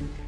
โ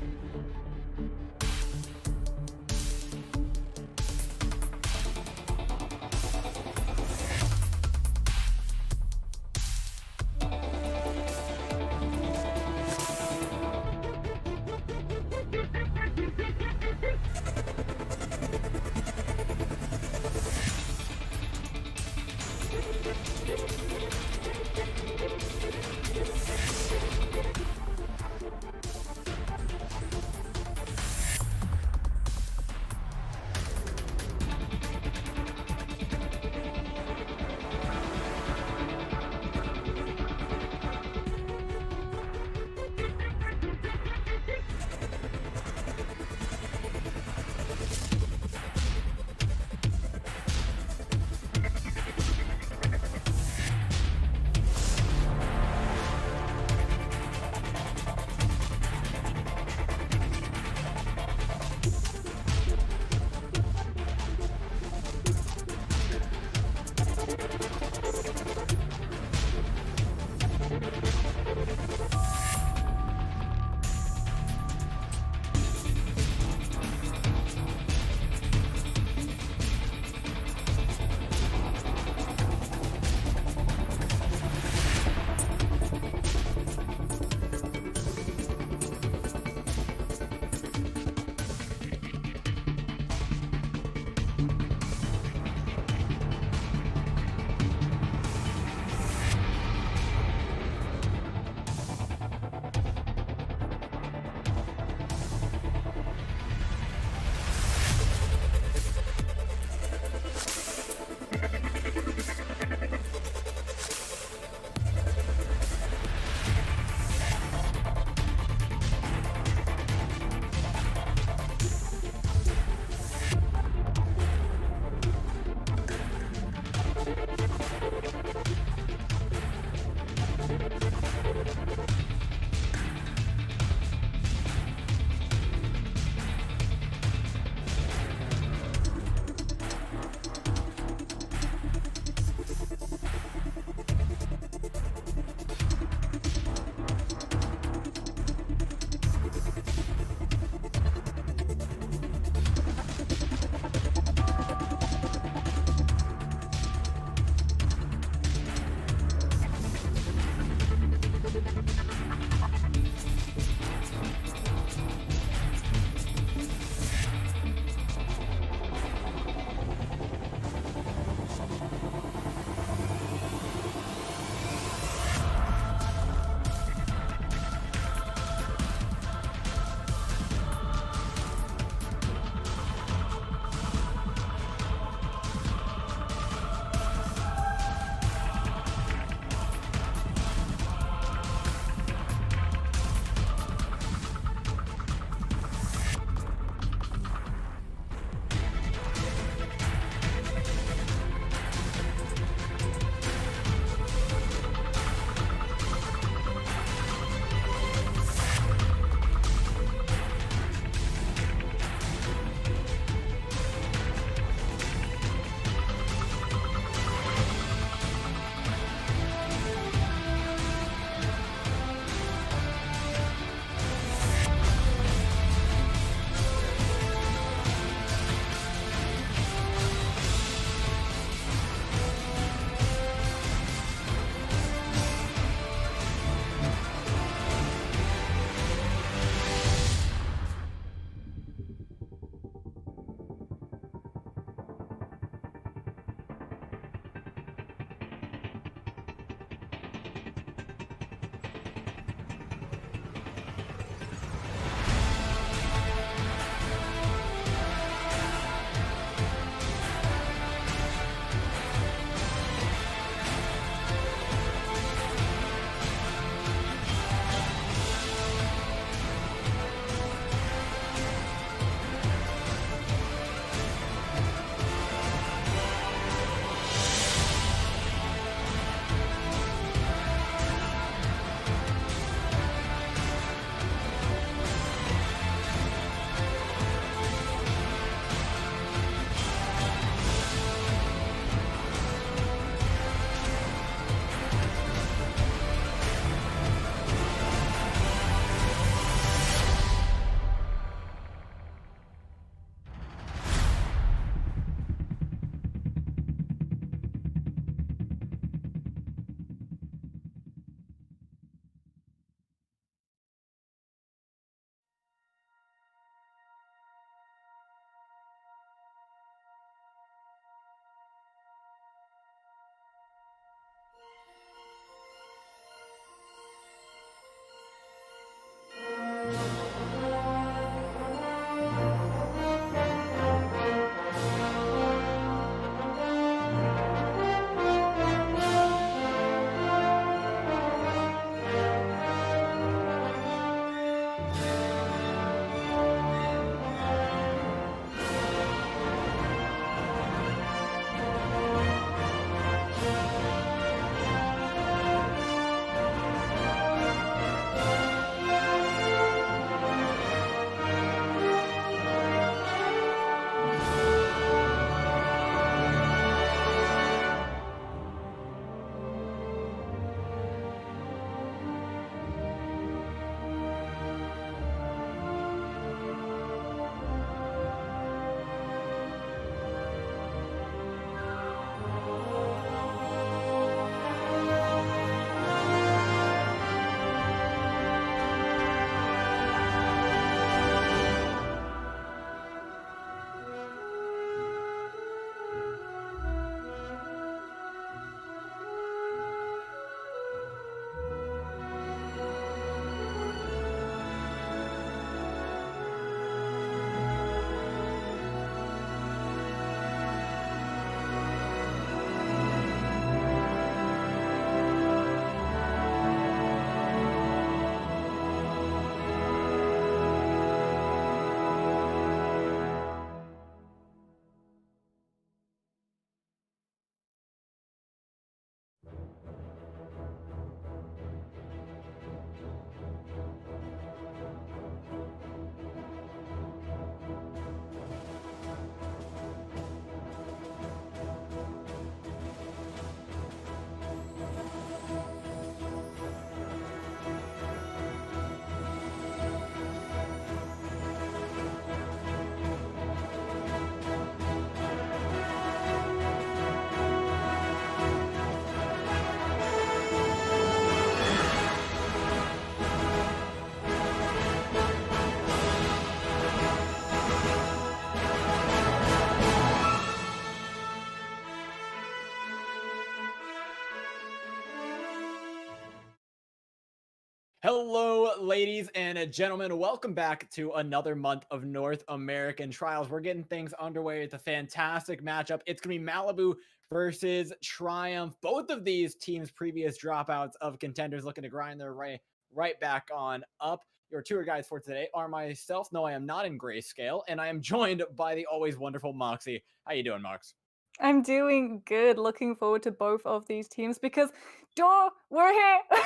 Hello, ladies and gentlemen. Welcome back to another month of North American Trials. We're getting things underway. It's a fantastic matchup. It's going to be Malibu versus Triumph. Both of these teams' previous dropouts of contenders looking to grind their right back on up. Your tour guides for today are myself. No, I am not in grayscale, and I am joined by the always wonderful Moxie. How you doing, Mox? I'm doing good. Looking forward to both of these teams because, duh, we're here. We're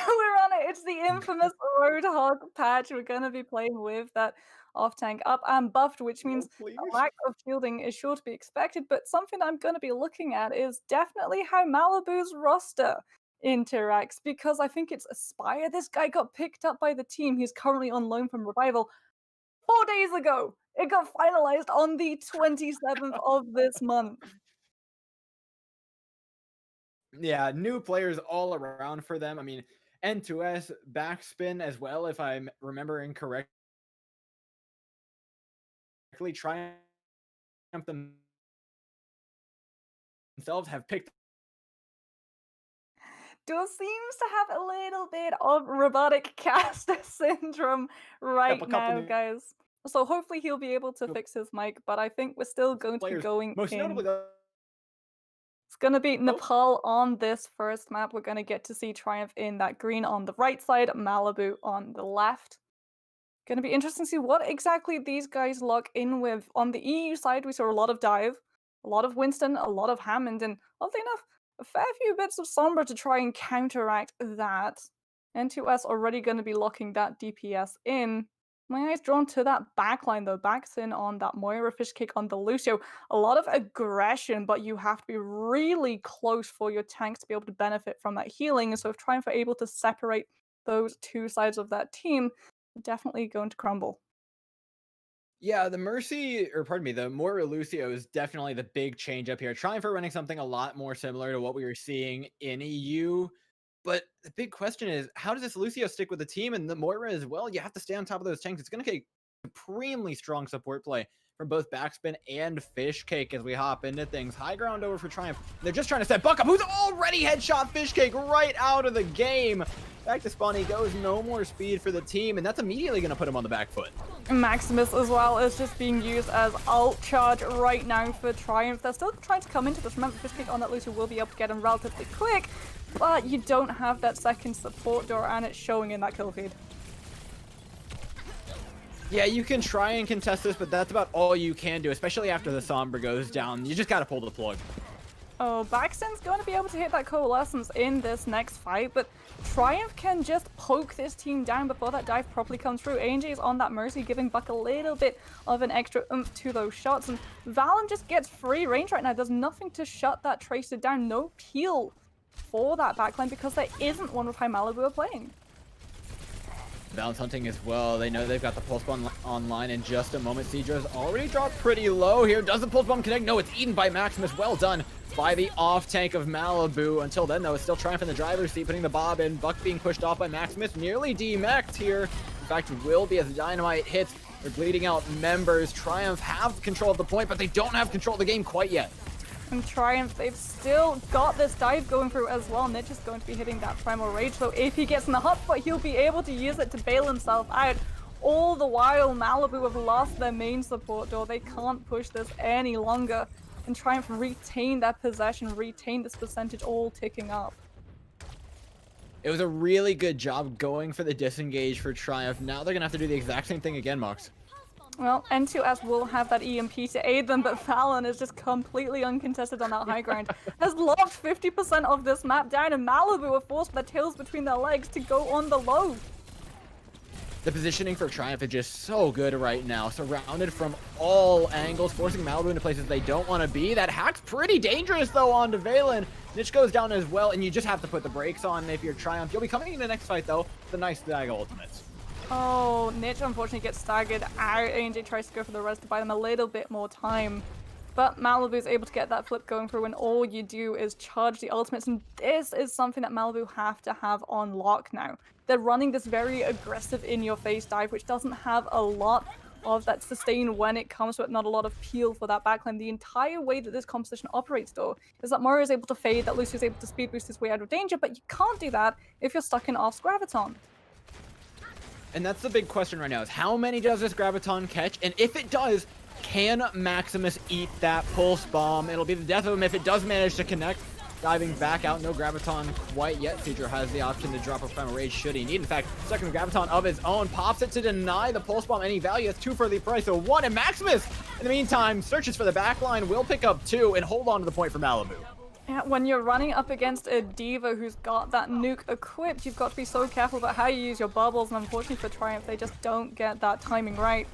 on it. It's the infamous Roadhog patch. We're going to be playing with that off tank up and buffed, which means Oh, please. a lack of shielding is sure to be expected. But something I'm going to be looking at is definitely how Malibu's roster interacts because I think it's Aspire. This guy got picked up by the team. He's currently on loan from Revival 4 days ago. It got finalized on the 27th of this month. Yeah, new players all around for them. I mean, N2S backspin as well, if I'm remembering correctly. Triumph themselves have picked Duo seems to have a little bit of robotic caster syndrome up right a couple now, new guys. So hopefully he'll be able to fix his mic, but I think we're still going to be players. going Most in. notably, though, It's going to be Nepal on this first map. We're going to get to see Triumph in that green on the right side, Malibu on the left. Going to be interesting to see what exactly these guys lock in with. On the EU side, we saw a lot of Dive, a lot of Winston, a lot of Hammond, and oddly enough, a fair few bits of Sombra to try and counteract that. N2S already going to be locking that DPS in. My eyes drawn to that backline though. Backs in on that Moira fish kick on the Lucio. A lot of aggression, but you have to be really close for your tanks to be able to benefit from that healing. So if Triumph are able to separate those two sides of that team, definitely going to crumble. yeah, the Moira Lucio is definitely the big change up here. Trying for running something a lot more similar to what we were seeing in EU. But the big question is, how does this Lucio stick with the team and the Moira as well? You have to stay on top of those tanks. It's going to take supremely strong support play from both Backspin and Fish Cake as we hop into things. High ground over for Triumph. They're just trying to set Buck up, who's already headshot Fish Cake right out of the game. Back to spawn he goes, no more speed for the team, and that's immediately going to put him on the back foot. Maximus as well is just being used as ult charge right now for Triumph. They're still trying to come into this. Remember, fish kick on that Lucio will be able to get him relatively quick, but you don't have that second support door, and it's showing in that kill feed. Yeah, you can try and contest this, but that's about all you can do, especially after the Sombra goes down. You just got to pull the plug. Oh, Baxton's going to be able to hit that Coalescence in this next fight, but Triumph can just poke this team down before that dive properly comes through. ANJ is on that Mercy, giving Buck a little bit of an extra oomph to those shots, and Valen just gets free range right now. There's nothing to shut that Tracer down, no peel for that backline because there isn't one with how Malibu are playing. Valen's hunting as well. They know they've got the pulse bomb online in just a moment. Seedra's already dropped pretty low here. Does the pulse bomb connect? No, it's eaten by Maximus. Well done by the off tank of Malibu. Until then, though, it's still Triumph in the driver's seat, putting the bob in. Buck being pushed off by Maximus, nearly demeched here. In fact, will be as the dynamite hits. They're bleeding out members. Triumph have control of the point, but they don't have control of the game quite yet. And Triumph, they've still got this dive going through as well. Nitch is going to be hitting that Primal Rage, so if he gets in the hot spot, he'll be able to use it to bail himself out. All the while, Malibu have lost their main support door. They can't push this any longer. And Triumph retain that possession, retain this percentage all ticking up. It was a really good job going for the disengage for Triumph. Now they're going to have to do the exact same thing again, Mox. Well, N2S will have that EMP to aid them, but Fallon is just completely uncontested on that high ground. Has locked 50% of this map down, and Malibu are forced with their tails between their legs to go on the low. The positioning for Triumph is just so good right now. Surrounded from all angles, forcing Malibu into places they don't want to be. That hack's pretty dangerous, though, onto Valen. Niche goes down as well, and you just have to put the brakes on if you're Triumph. You'll be coming in the next fight, though, with a nice Diago ultimates. Oh, Niche unfortunately gets staggered out. ANJ tries to go for the res to buy them a little bit more time. But Malibu is able to get that flip going through, and all you do is charge the ultimates. And this is something that Malibu have to have on lock now. They're running this very aggressive in-your-face dive, which doesn't have a lot of that sustain when it comes to it, not a lot of peel for that backline. The entire way that this composition operates, though, is that Mario is able to fade, that Lucio is able to speed boost his way out of danger, but you can't do that if you're stuck in Off's Graviton. And that's the big question right now, is how many does this Graviton catch? And if it does, can Maximus eat that pulse bomb? It'll be the death of him if it does manage to connect. Diving back out, no Graviton quite yet. Cedro has the option to drop a Primal Rage should he need. In fact, second Graviton of his own, pops it to deny the pulse bomb any value. That's 2 for the price of 1, and Maximus, in the meantime, searches for the backline, will pick up 2, and hold on to the point for Malibu. Yeah, when you're running up against a diva who's got that nuke equipped, you've got to be so careful about how you use your bubbles, and unfortunately for Triumph, they just don't get that timing right.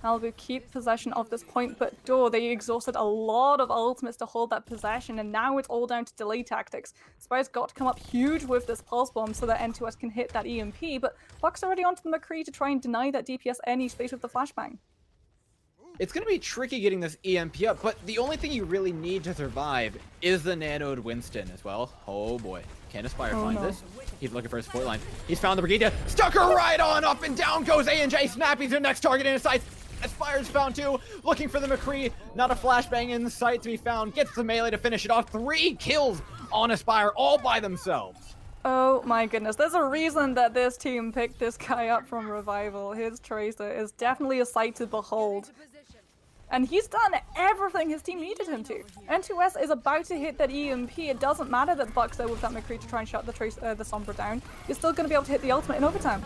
Malibu keep possession of this point, but they exhausted a lot of ultimates to hold that possession, and now it's all down to delay tactics. Spire's got to come up huge with this pulse bomb so that N2S can hit that EMP, but Buck's already onto the McCree to try and deny that DPS any space with the flashbang. It's going to be tricky getting this EMP up, but the only thing you really need to survive is the nanoed Winston as well. Oh boy. Can Aspire find this? He's looking for a support line. He's found the Brigida. Stuck her right on! Up and down goes ANJ. Snappy's their next target in his sights. Aspire's found too. Looking for the McCree. Not a flashbang in sight to be found. Gets the melee to finish it off. 3 kills on Aspire all by themselves. Oh my goodness, there's a reason that this team picked this guy up from Revival. His Tracer is definitely a sight to behold. And he's done everything his team needed him to. N2S is about to hit that EMP. It doesn't matter that Buck's there with that McCree to try and shut the Sombra down. You're still going to be able to hit the ultimate in overtime.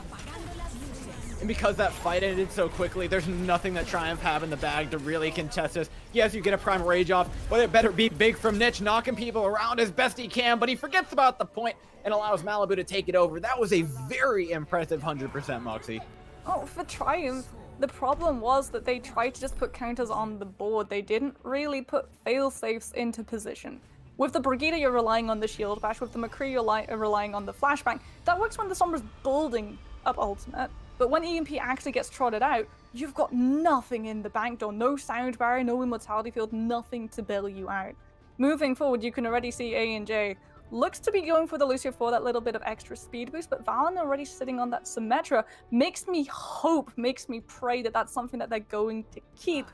And because that fight ended so quickly, there's nothing that Triumph have in the bag to really contest this. Yes, you get a Primal Rage off, but it better be big from Niche, knocking people around as best he can, but he forgets about the point and allows Malibu to take it over. That was a very impressive 100%, Moxie. Oh, for Triumph, the problem was that they tried to just put counters on the board. They didn't really put fail-safes into position. With the Brigida, you're relying on the shield bash. With the McCree, you're relying on the flashbang. That works when the Sombra's building up ultimate. But when EMP actually gets trotted out, you've got nothing in the bank door. No sound barrier, no immortality field, nothing to bail you out. Moving forward, you can already see ANJ looks to be going for the Lucio for that little bit of extra speed boost, but Valen already sitting on that Symmetra makes me hope, makes me pray that that's something that they're going to keep.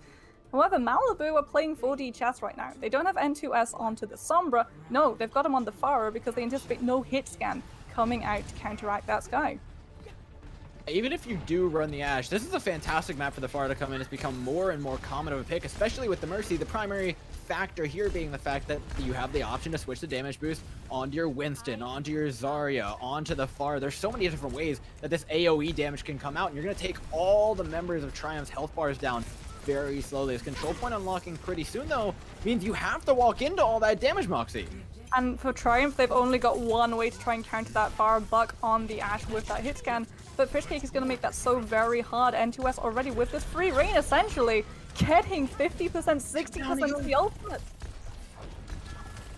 However, Malibu are playing 4D chess right now. They don't have N2S onto the Sombra. No, they've got him on the Pharah because they anticipate no hit scan coming out to counteract that Sky. Even if you do run the Ashe, this is a fantastic map for the Pharah to come in. It's become more and more common of a pick, especially with the Mercy. The primary factor here being the fact that you have the option to switch the damage boost onto your Winston, onto your Zarya, onto the Pharah. There's so many different ways that this AoE damage can come out, and you're going to take all the members of Triumph's health bars down very slowly. This control point unlocking pretty soon, though, means you have to walk into all that damage, Moxie. And for Triumph, they've only got one way to try and counter that Pharah Buck on the Ashe with that hit scan. But Fishcake is going to make that so very hard. N2S already with this free reign, essentially, getting 50%, 60% of the ultimate.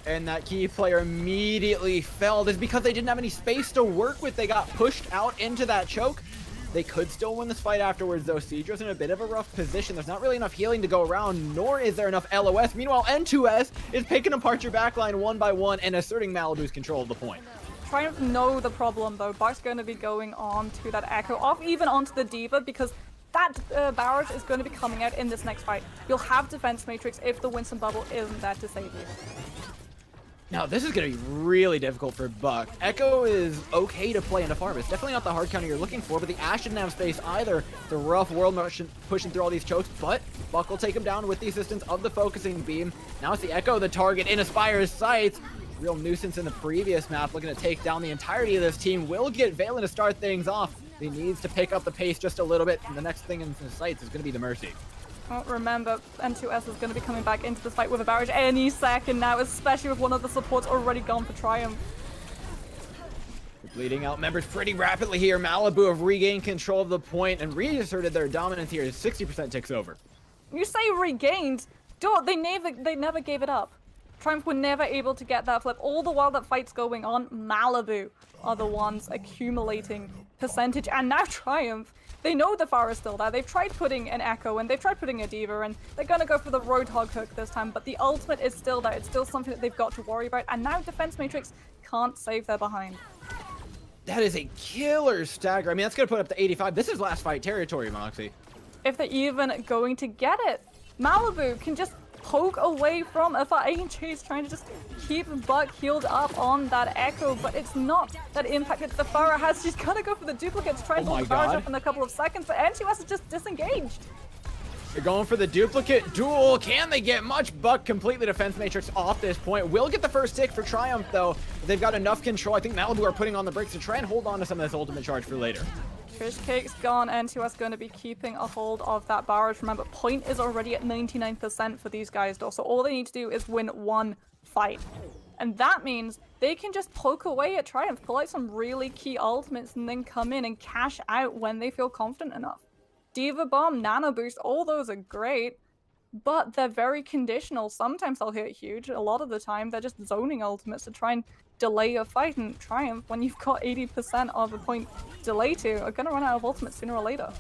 And that key player immediately fell. This is because they didn't have any space to work with. They got pushed out into that choke. They could still win this fight afterwards, though. Seadra's in a bit of a rough position. There's not really enough healing to go around, nor is there enough LOS. Meanwhile, N2S is picking apart your backline one by one and asserting Malibu's control of the point. Triumph know the problem, though. Buck's going to be going on to that Echo, off even onto the Diva, because that barrage is going to be coming out in this next fight. You'll have Defense Matrix if the Winston Bubble isn't there to save you. Now, this is going to be really difficult for Buck. Echo is okay to play into farm. It's definitely not the hard counter you're looking for, but the Ashe didn't have space either. The rough world motion pushing through all these chokes, but Buck will take him down with the assistance of the focusing beam. Now it's the Echo, the target in Aspire's sights. Real nuisance in the previous map, looking to take down the entirety of this team. Will get Valen to start things off. He needs to pick up the pace just a little bit, and the next thing in his sights is going to be the Mercy. Well, remember, N2S is going to be coming back into this fight with a barrage any second now, especially with one of the supports already gone for Triumph. Bleeding out members pretty rapidly here. Malibu have regained control of the point and reasserted their dominance here. 60% ticks over. You say regained? Dude, they never gave it up. Triumph were never able to get that flip. All the while that fight's going on, Malibu are the ones accumulating percentage. And now Triumph, they know the Pharah is still there. They've tried putting an Echo and they've tried putting a Diva, and they're going to go for the Roadhog hook this time. But the ultimate is still there. It's still something that they've got to worry about. And now Defense Matrix can't save their behind. That is a killer stagger. I mean, that's going to put up to 85. This is last fight territory, Moxie. If they're even going to get it, Malibu can just poke away from if AJ is trying to just keep Buck healed up on that Echo, but it's not that impact that the Pharah has. She's gonna go for the duplicate to try and hold the barrage up in a couple of seconds, but N2S is just disengaged. They're going for the duplicate duel. Can they get much? Buck completely Defense Matrix off this point. Will get the first tick for Triumph, though. They've got enough control. I think Malibu are putting on the brakes to try and hold on to some of this ultimate charge for later. Fishcake's gone, N2S going to be keeping a hold of that barrage. Remember, point is already at 99% for these guys, though, so all they need to do is win one fight. And that means they can just poke away at Triumph, pull out some really key ultimates, and then come in and cash out when they feel confident enough. Diva Bomb, Nano Boost, all those are great, but they're very conditional. Sometimes they'll hit huge. A lot of the time, they're just zoning ultimates to try and delay a fight. And Triumph, when you've got 80% of a point delay to, are going to run out of ultimates sooner or later.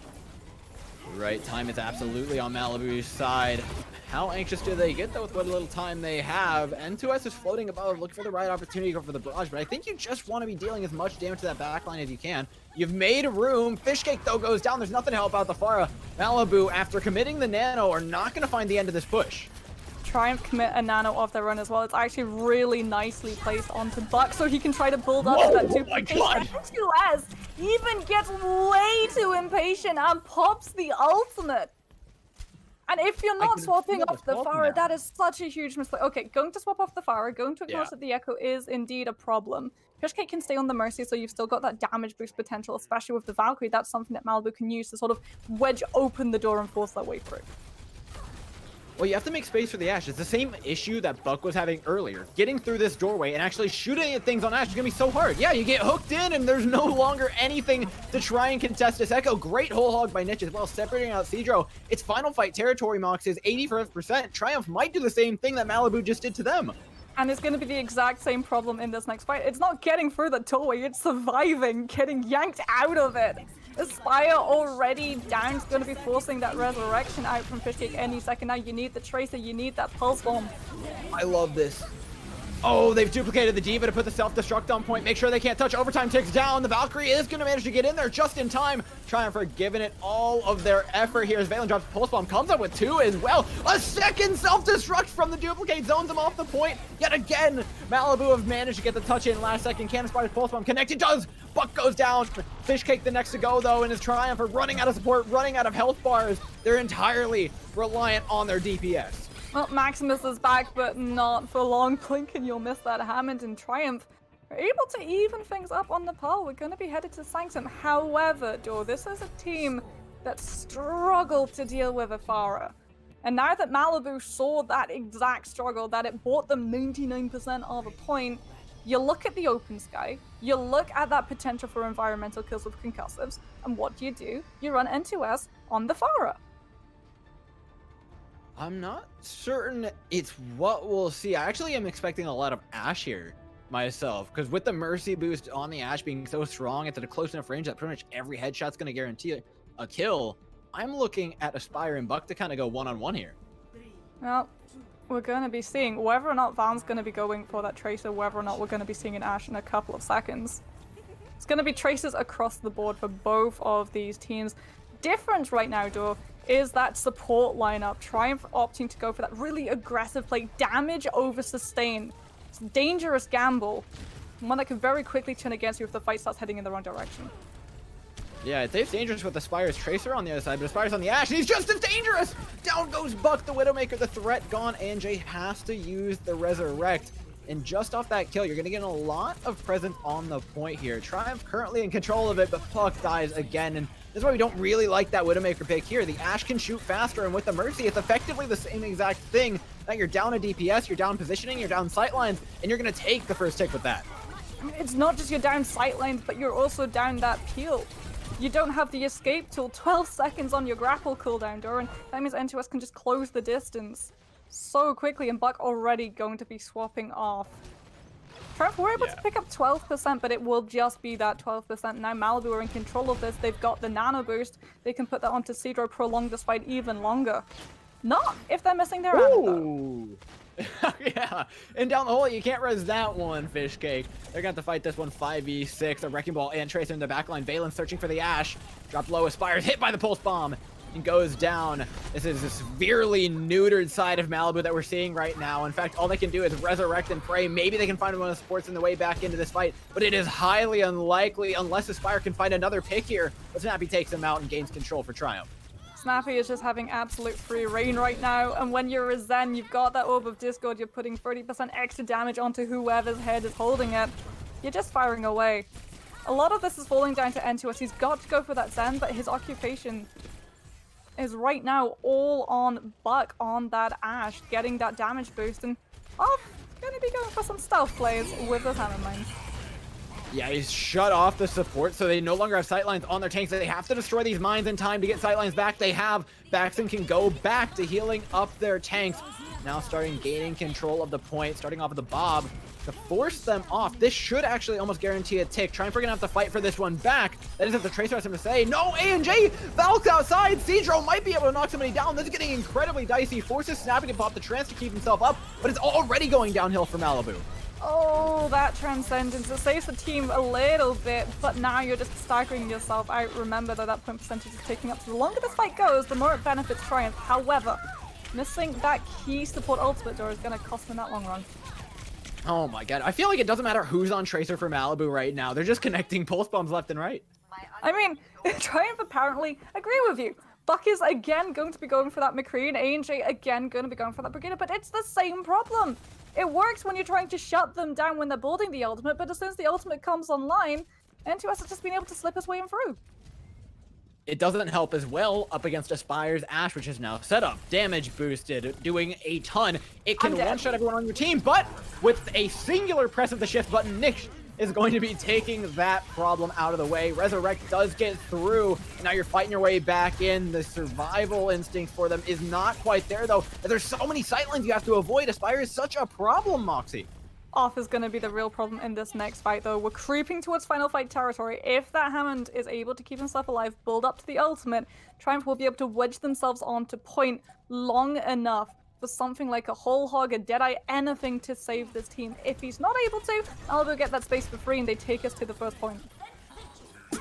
Right, time is absolutely on Malibu's side. How anxious do they get, though, with what little time they have? N2S is floating above, looking for the right opportunity to go for the barrage, but I think you just want to be dealing as much damage to that backline as you can. You've made room. Fishcake, though, goes down. There's nothing to help out the Pharah. Malibu, after committing the Nano, are not going to find the end of this push. Triumph commit a Nano off their run as well. It's actually really nicely placed onto Buck, so he can try to build up to that duplicate. N2S even gets way too impatient and pops the ultimate. And if you're not swapping off the Pharah, that is such a huge mistake. Okay, going to swap off the Pharah, going to acknowledge that the Echo is indeed a problem. Fishcake can stay on the Mercy, so you've still got that damage boost potential, especially with the Valkyrie. That's something that Malibu can use to sort of wedge open the door and force their way through. Well, you have to make space for the Ashe. It's the same issue that Buck was having earlier. Getting through this doorway and actually shooting at things on Ashe is going to be so hard. Yeah, you get hooked in and there's no longer anything to try and contest this Echo. Great whole hog by Niche as well, separating out Seadro. Its final fight territory, Mox, is 85%. Triumph might do the same thing that Malibu just did to them. And it's going to be the exact same problem in this next fight. It's not getting through the doorway, it's surviving, getting yanked out of it. Aspire already down. Is going to be forcing that resurrection out from Fishcake any second now. You need the Tracer, you need that Pulse Bomb. I love this. Oh, they've duplicated the Diva to put the self-destruct on point. Make sure they can't touch. Overtime ticks down. The Valkyrie is going to manage to get in there just in time. Triumph are giving it all of their effort here as Valen drops Pulse Bomb. Comes up with 2 as well. A second self-destruct from the duplicate. Zones him off the point. Yet again, Malibu have managed to get the touch in last second. Cannon Spider's Pulse Bomb connected. Does. Buck goes down. Fishcake the next to go, though, and his Triumph are running out of support, running out of health bars. They're entirely reliant on their DPS. Well, Maximus is back, but not for long. Blink and you'll miss that. Hammond and Triumph are able to even things up on Nepal. We're going to be headed to Sanctum. However, this is a team that struggled to deal with Afara. And now that Malibu saw that exact struggle, that it bought them 99% of a point, you look at the open sky, you look at that potential for environmental kills with concussives, and what do? You run N2S on the Farah. I'm not certain it's what we'll see. I actually am expecting a lot of Ashe here myself, because with the Mercy boost on the Ashe being so strong, it's at a close enough range that pretty much every headshot's going to guarantee a kill. I'm looking at Aspire and Buck to kind of go one-on-one here. Well, we're going to be seeing whether or not Van's going to be going for that Tracer, whether or not we're going to be seeing an Ashe in a couple of seconds. It's going to be Tracers across the board for both of these teams. Different right now, though, is that support lineup. Triumph opting to go for that really aggressive play, damage over sustain. It's a dangerous gamble, one that can very quickly turn against you if the fight starts heading in the wrong direction. Yeah, it's dangerous with Aspire's Tracer on the other side, but Aspire's on the Ashe, and he's just as dangerous! Down goes Buck, the Widowmaker, the threat gone, and Jay has to use the Resurrect. And just off that kill, you're going to get a lot of presence on the point here. Triumph currently in control of it, but Buck dies again, and that's why we don't really like that Widowmaker pick here. The Ashe can shoot faster, and with the Mercy, it's effectively the same exact thing. That you're down a DPS, you're down positioning, you're down sightlines, and you're going to take the first tick with that. I mean, it's not just you're down sightlines, but you're also down that peel. You don't have the escape tool, 12 seconds on your grapple cooldown, Doran. That means N2S can just close the distance so quickly, and Buck already going to be swapping off. Triumph were able to pick up 12%, but it will just be that 12%. Now Malibu are in control of this. They've got the nano boost. They can put that onto Cedro, prolong this fight even longer. Not if they're missing their ammo. Yeah, and down the hole, you can't res that one, Fishcake. They're going to have to fight this one 5v6. A Wrecking Ball and Tracer in the backline. Valen searching for the Ashe. Dropped low, Aspires hit by the Pulse Bomb and goes down. This is a severely neutered side of Malibu that we're seeing right now. In fact, all they can do is resurrect and pray. Maybe they can find one of the supports in the way back into this fight, but it is highly unlikely unless Aspire can find another pick here. But Snappy takes him out and gains control for Triumph. Snappy is just having absolute free reign right now, and when you're a Zen, you've got that Orb of Discord, you're putting 30% extra damage onto whoever's head is holding it. You're just firing away. A lot of this is falling down to N2S. He's got to go for that Zen, but his occupation is right now all on Buck on that Ashe, getting that damage boost, and gonna be going for some stealth plays with the Hammer Mine. Yeah, he's shut off the support, so they no longer have sightlines on their tanks. They have to destroy these mines in time to get sightlines back. They have. Baxton can go back to healing up their tanks. Now starting gaining control of the point, starting off with the Bob to force them off. This should actually almost guarantee a tick. Triumph are gonna have to fight for this one back. That is if the Tracer has him to say. No, A&J! Valk's outside! Cedro might be able to knock somebody down. This is getting incredibly dicey. Forces Snappy to pop the trance to keep himself up, but it's already going downhill for Malibu. Oh, that Transcendence. It saves the team a little bit, but now you're just staggering yourself out. Remember that that point percentage is taking up. So the longer this fight goes, the more it benefits Triumph. However, missing that key support ultimate door is going to cost them that long run. Oh my god. I feel like it doesn't matter who's on Tracer for Malibu right now. They're just connecting pulse bombs left and right. I mean, Triumph apparently agree with you. Buck is again going to be going for that McCree, and A&J again going to be going for that Brigadier, but it's the same problem. It works when you're trying to shut them down when they're building the ultimate, but as soon as the ultimate comes online, N2S has just been able to slip his way in through. It doesn't help as well up against Aspire's Ashe, which is now set up. Damage boosted, doing a ton. It can one-shot everyone on your team, but with a singular press of the shift button, Nick is going to be taking that problem out of the way. Resurrect does get through, and now you're fighting your way back in. The survival instinct for them is not quite there, though. There's so many sightlines you have to avoid. Aspire is such a problem, Moxie. Off is going to be the real problem in this next fight, though. We're creeping towards final fight territory. If that Hammond is able to keep himself alive, build up to the ultimate, Triumph will be able to wedge themselves onto point long enough for something like a whole hog, a deadeye, anything to save this team. If he's not able to, Malibu get that space for free and they take us to the first point.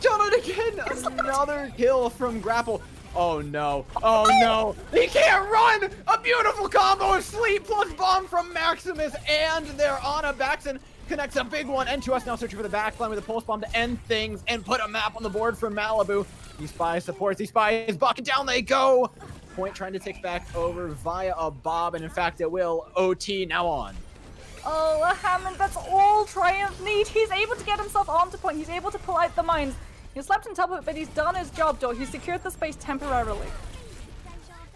Done it again! Another kill from Grapple. Oh no. Oh no. He can't run! A beautiful combo of sleep plus bomb from Maximus, and they're on a Baxon. Connects a big one. N2S now searching for the backline with a pulse bomb to end things and put a map on the board for Malibu. He spies supports, he spies bucket, down they go. Point trying to take back over via a Bob, and in fact it will. OT now on. Oh, a Hammond, that's all Triumph need. He's able to get himself onto point. He's able to pull out the mines. He slept on top of it, but he's done his job, though. He's secured the space temporarily.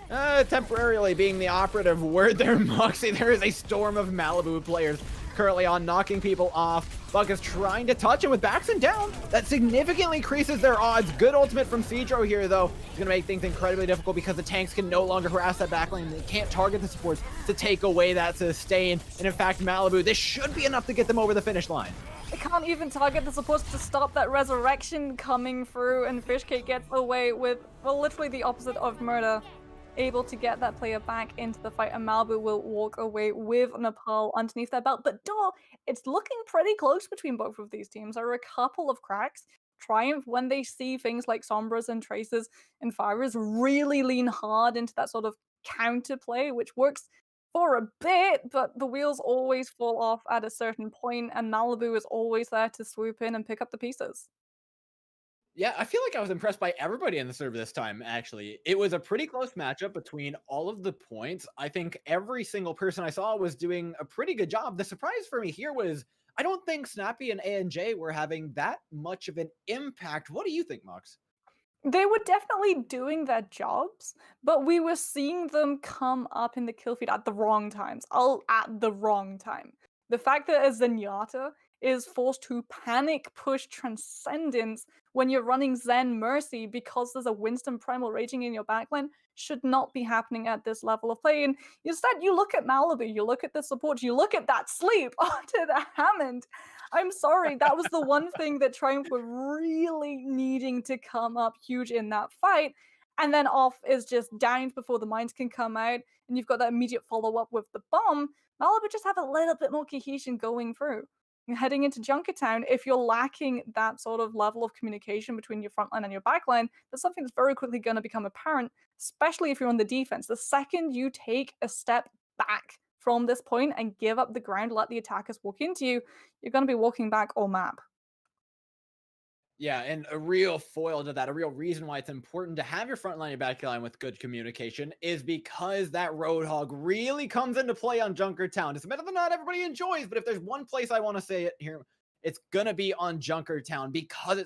Temporarily being the operative word there, Moxie. There is a storm of Malibu players currently on knocking people off. Buck is trying to touch him with Baxon down. That significantly increases their odds. Good ultimate from Cedro here, though. It's going to make things incredibly difficult because the tanks can no longer harass that backline. They can't target the supports to take away that sustain. And in fact, Malibu, this should be enough to get them over the finish line. They can't even target the supports to stop that resurrection coming through, and Fishcake gets away with, well, literally the opposite of murder. Able to get that player back into the fight, and Malibu will walk away with Nepal underneath their belt. But it's looking pretty close between both of these teams. There are a couple of cracks. Triumph, when they see things like Sombras and Traces and Fires, really lean hard into that sort of counterplay, which works for a bit, but the wheels always fall off at a certain point, and Malibu is always there to swoop in and pick up the pieces. Yeah, I feel like I was impressed by everybody in the server this time, actually. It was a pretty close matchup between all of the points. I think every single person I saw was doing a pretty good job. The surprise for me here was I don't think Snappy and ANJ were having that much of an impact. What do you think, Mox? They were definitely doing their jobs, but we were seeing them come up in the kill feed at the wrong times. At the wrong time. The fact that a Zenyatta is forced to panic push Transcendence when you're running Zen Mercy because there's a Winston Primal raging in your backline should not be happening at this level of play. And instead, you look at Malibu, you look at the support, you look at that sleep onto the Hammond. I'm sorry, that was the one thing that Triumph were really needing to come up huge in that fight. And then off is just downed before the mines can come out, and you've got that immediate follow-up with the bomb. Malibu just have a little bit more cohesion going through. Heading into Junkertown, if you're lacking that sort of level of communication between your front line and your back line, that's something that's very quickly going to become apparent, especially if you're on the defense. The second you take a step back from this point and give up the ground, let the attackers walk into you, you're going to be walking back all map. Yeah, and a real foil to that, a real reason why it's important to have your front line and back line with good communication is because that Roadhog really comes into play on Junkertown. It's a meta that not everybody enjoys, but if there's one place I want to say it here, it's gonna be on Junkertown because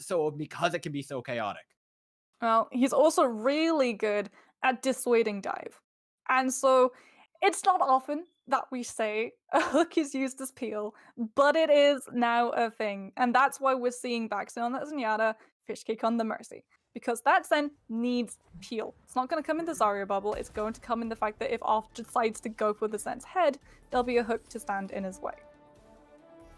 it can be so chaotic. Well, he's also really good at dissuading dive. And so it's not often that we say a hook is used as peel, but it is now a thing. And that's why we're seeing Baxter on that Zenyatta, Fishcake on the Mercy. Because that Zen needs peel. It's not going to come in the Zarya bubble, it's going to come in the fact that if Off decides to go for the Zen's head, there'll be a hook to stand in his way.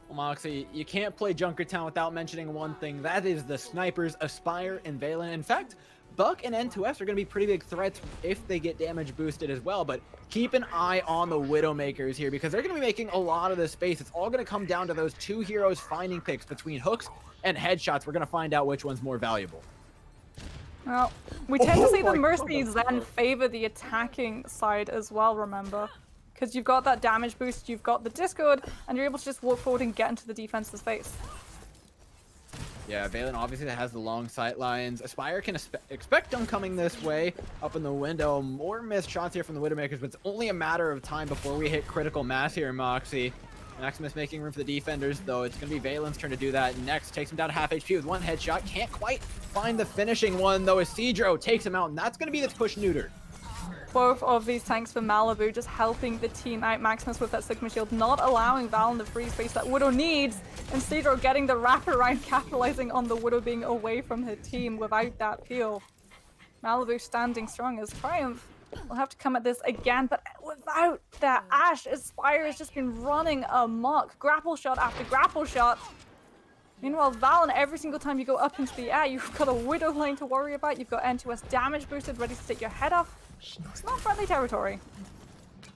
Well, Moxie, you can't play Junkertown without mentioning one thing. That is the snipers Aspire and Valen. In fact, Buck and N2S are going to be pretty big threats if they get damage boosted as well, but keep an eye on the Widowmakers here because they're going to be making a lot of the space. It's all going to come down to those two heroes finding picks between hooks and headshots. We're going to find out which one's more valuable. Well, we tend to see the Mercies then favor the attacking side as well, remember? Because you've got that damage boost, you've got the Discord, and you're able to just walk forward and get into the defense's face. Yeah, Valen obviously has the long sight lines. Aspire can expect them coming this way. Up in the window, more missed shots here from the Widowmakers, but it's only a matter of time before we hit critical mass here, Moxie. Maximus making room for the defenders, though. It's going to be Valen's turn to do that next. Takes him down to half HP with one headshot. Can't quite find the finishing one, though, as Cedro takes him out, and that's going to be the push neuter. Both of these tanks for Malibu just helping the team out. Maximus with that Sigma shield, not allowing Valen the free space that Widow needs, and Cedro getting the wraparound, capitalizing on the Widow being away from her team without that peel. Malibu standing strong as Triumph will have to come at this again, but without that Ash, Aspire has just been running amok. Grapple shot after grapple shot. Meanwhile, Valen, every single time you go up into the air, you've got a Widow line to worry about. You've got N2S damage boosted, ready to take your head off. It's not friendly territory.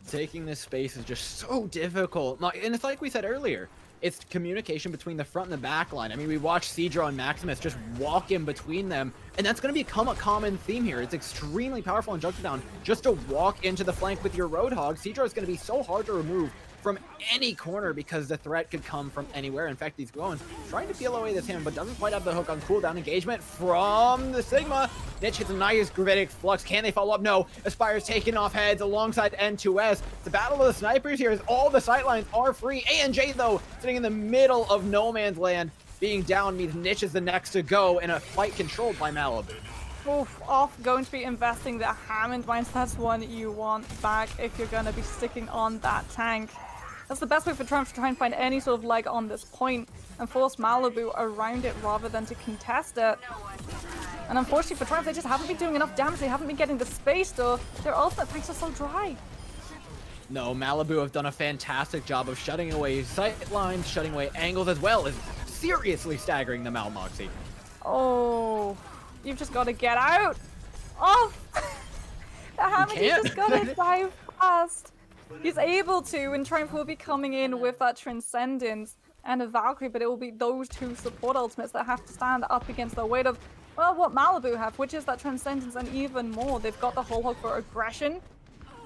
taking this space is just so difficult. And it's like we said earlier, it's communication between the front and the back line. I mean, we watched Seadra and Maximus just walk in between them, and that's going to become a common theme here. It's extremely powerful in Junker Down just to walk into the flank with your Roadhog. Seadra is going to be so hard to remove from any corner because the threat could come from anywhere. In fact, he's going, trying to peel away this hammer, but doesn't quite have the hook on cooldown. Engagement from the Sigma. Niche hits a nice gravitic flux. Can they follow up? No. Aspire's taking off heads alongside N2S. The battle of the snipers here is all the sightlines are free. ANJ, though, sitting in the middle of no man's land. Being down means Niche is the next to go in a fight controlled by Malibu. Oof, off going to be investing the Hammond Mines. That's one you want back if you're going to be sticking on that tank. That's the best way for Triumph to try and find any sort of leg on this point and force Malibu around it rather than to contest it. And unfortunately for Triumph, they just haven't been doing enough damage. They haven't been getting the space, though. Their ultimate tanks are so dry. No, Malibu have done a fantastic job of shutting away sight lines, shutting away angles, as well as seriously staggering them out, Moxie. Oh, you've just got to get out. Off! The Hammond, you just got to dive fast. He's able to, and Triumph will be coming in with that Transcendence and a Valkyrie, but it will be those two support ultimates that have to stand up against the weight of, well, what Malibu have, which is that Transcendence and even more. They've got the whole hog for aggression.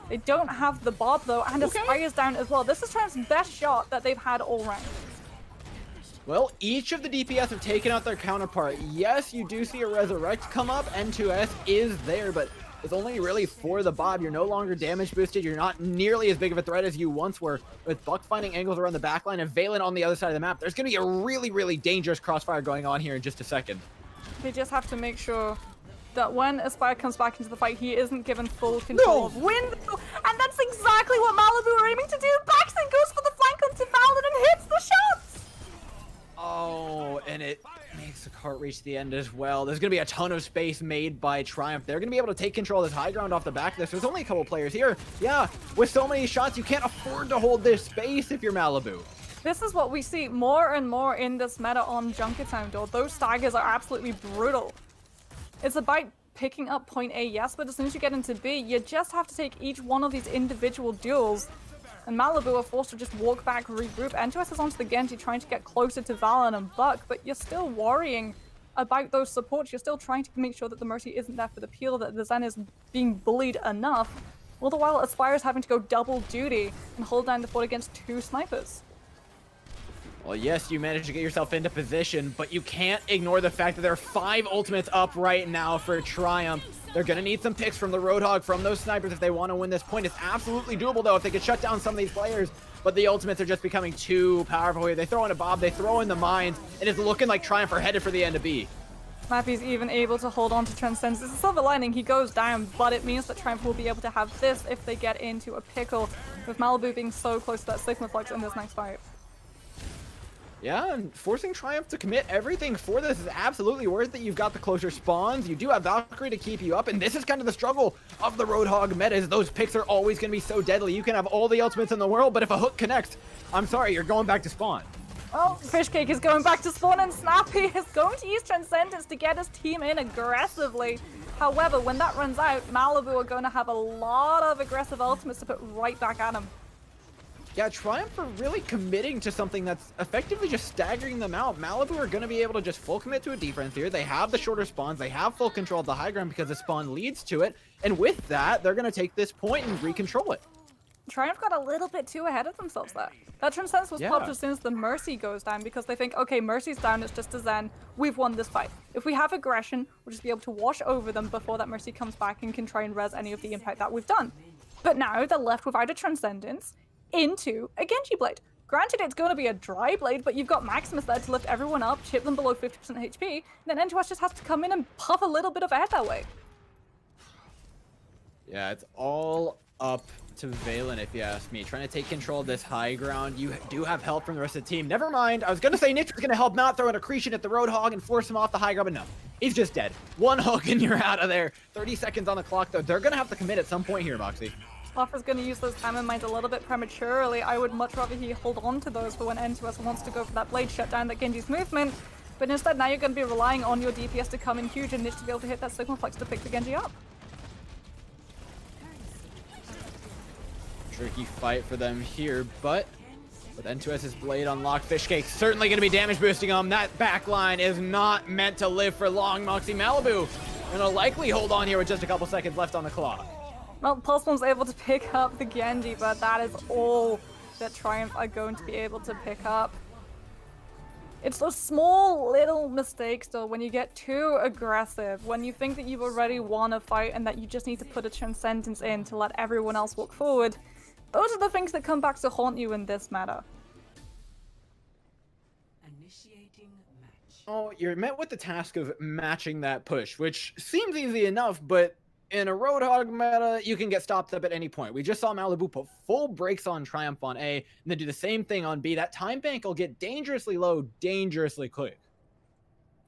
They don't have the Bob, though, and Aspire's down as well. This is Triumph's best shot that they've had all round. Well, each of the DPS have taken out their counterpart. Yes, you do see a Resurrect come up. N2S is there, but it's only really for the Bob. You're no longer damage boosted. You're not nearly as big of a threat as you once were. With Buck finding angles around the backline and Valen on the other side of the map, there's going to be a really, really dangerous crossfire going on here in just a second. They just have to make sure that when Aspire comes back into the fight, he isn't given full control of window. And that's exactly what Malibu are aiming to do. Baxton goes for the flank onto Valen and hits the shots. Oh, and it makes the cart reach the end as well. There's going to be a ton of space made by Triumph. They're going to be able to take control of this high ground off the back of this. There's only a couple players here. Yeah, with so many shots, you can't afford to hold this space if you're Malibu. This is what we see more and more in this meta on Junkertown, though. Those staggers are absolutely brutal. It's about picking up point A, yes, but as soon as you get into B, you just have to take each one of these individual duels. And Malibu are forced to just walk back, regroup. N2S is onto the Genji trying to get closer to Valen and Buck, but you're still worrying about those supports. You're still trying to make sure that the Mercy isn't there for the peel, that the Zen is being bullied enough. All the while, Aspire is having to go double duty and hold down the fort against two snipers. Well, yes, you managed to get yourself into position, but you can't ignore the fact that there are 5 ultimates up right now for Triumph. They're going to need some picks from the Roadhog, from those snipers if they want to win this point. It's absolutely doable, though, if they could shut down some of these players. But the ultimates are just becoming too powerful here. They throw in a Bob, they throw in the mines, and it's looking like Triumph are headed for the end of B. Mappy's even able to hold on to Transcendence. It's a silver lining, he goes down, but it means that Triumph will be able to have this if they get into a pickle, with Malibu being so close to that Sigma Flux in this next fight. Yeah, and forcing Triumph to commit everything for this is absolutely worth it. You've got the closer spawns, you do have Valkyrie to keep you up, and this is kind of the struggle of the Roadhog metas. Those picks are always going to be so deadly. You can have all the ultimates in the world, but if a hook connects, I'm sorry, you're going back to spawn. Oh, Fishcake is going back to spawn, and Snappy is going to use Transcendence to get his team in aggressively. However, when that runs out, Malibu are going to have a lot of aggressive ultimates to put right back at him. Yeah, Triumph are really committing to something that's effectively just staggering them out. Malibu are going to be able to just full commit to a defense here. They have the shorter spawns. They have full control of the high ground because the spawn leads to it. And with that, they're going to take this point and recontrol it. Triumph got a little bit too ahead of themselves there. That Transcendence was popped as soon as the Mercy goes down because they think, okay, Mercy's down, it's just a Zen. We've won this fight. If we have aggression, we'll just be able to wash over them before that Mercy comes back and can try and res any of the impact that we've done. But now they're left without a Transcendence into a Genji Blade. Granted, it's going to be a dry blade, but you've got Maximus there to lift everyone up, chip them below 50% HP, and then N2S just has to come in and puff a little bit of ahead that way. Yeah, it's all up to Valen, if you ask me. Trying to take control of this high ground. You do have help from the rest of the team. Never mind. I was going to say Nick was going to help him out, throw an accretion at the Roadhog and force him off the high ground, but no. He's just dead. One hook and you're out of there. 30 seconds on the clock, though. They're going to have to commit at some point here, Moxie. Fluffer's going to use those Diamond Mines a little bit prematurely. I would much rather he hold on to those for when N2S wants to go for that blade, shut down that Genji's movement. But instead, now you're going to be relying on your DPS to come in huge and Niche to be able to hit that Sigma Flex to pick the Genji up. Tricky fight for them here, but with N2S's blade unlocked, Fishcake certainly going to be damage boosting him. That back line is not meant to live for long. Moxie Malibu gonna likely hold on here with just a couple seconds left on the clock. Well, Pulsemon's able to pick up the Genji, but that is all that Triumph are going to be able to pick up. It's those small little mistakes though, when you get too aggressive, when you think that you've already won a fight and that you just need to put a Transcendence in to let everyone else walk forward. Those are the things that come back to haunt you in this meta. Oh, you're met with the task of matching that push, which seems easy enough, but in a Roadhog meta, you can get stopped up at any point. We just saw Malibu put full brakes on Triumph on A, and then do the same thing on B. That time bank will get dangerously low, dangerously quick.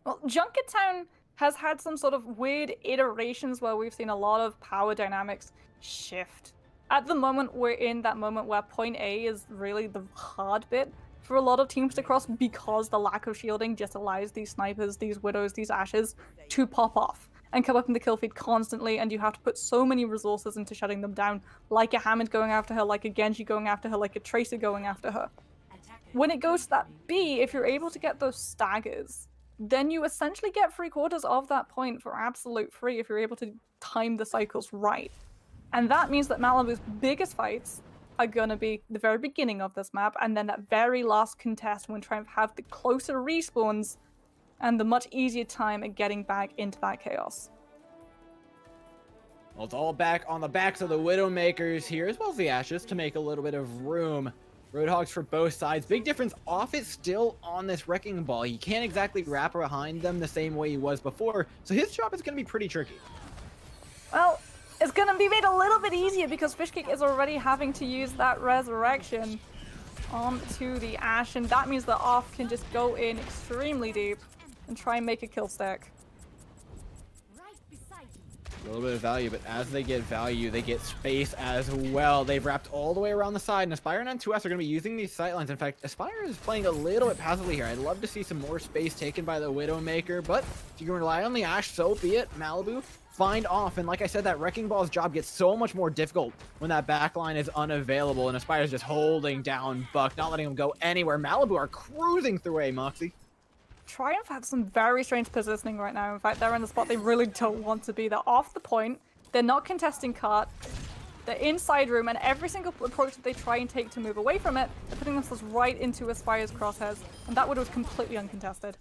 Well, Junkertown has had some sort of weird iterations where we've seen a lot of power dynamics shift. At the moment, we're in that moment where point A is really the hard bit for a lot of teams to cross, because the lack of shielding just allows these snipers, these widows, these ashes to pop off and come up in the kill feed constantly, and you have to put so many resources into shutting them down, like a Hammond going after her, like a Genji going after her, like a Tracer going after her. When it goes to that B, if you're able to get those staggers, then you essentially get 3/4 of that point for absolute free if you're able to time the cycles right. And that means that Malibu's biggest fights are going to be the very beginning of this map, and then that very last contest when Triumph have the closer respawns and the much easier time at getting back into that chaos. Well, it's all back on the backs of the Widowmakers here, as well as the Ashes, to make a little bit of room. Roadhogs for both sides. Big difference, Off is still on this Wrecking Ball. He can't exactly wrap behind them the same way he was before, so his job is going to be pretty tricky. Well, it's going to be made a little bit easier because Fishcake is already having to use that Resurrection onto the Ash, and that means that Off can just go in extremely deep and try and make a kill stack. A little bit of value, but as they get value, they get space as well. They've wrapped all the way around the side, and Aspire and N2S are going to be using these sightlines. In fact, Aspire is playing a little bit passively here. I'd love to see some more space taken by the Widowmaker, but if you can rely on the Ashe, so be it. Malibu, find Off, and like I said, that Wrecking Ball's job gets so much more difficult when that backline is unavailable, and Aspire's just holding down Buck, not letting him go anywhere. Malibu are cruising through A, Moxie. Triumph have some very strange positioning right now. In fact, they're in the spot they really don't want to be. They're off the point, they're not contesting cart, they're inside room, and every single approach that they try and take to move away from it, they're putting themselves right into Aspire's crosshairs, and that one was completely uncontested.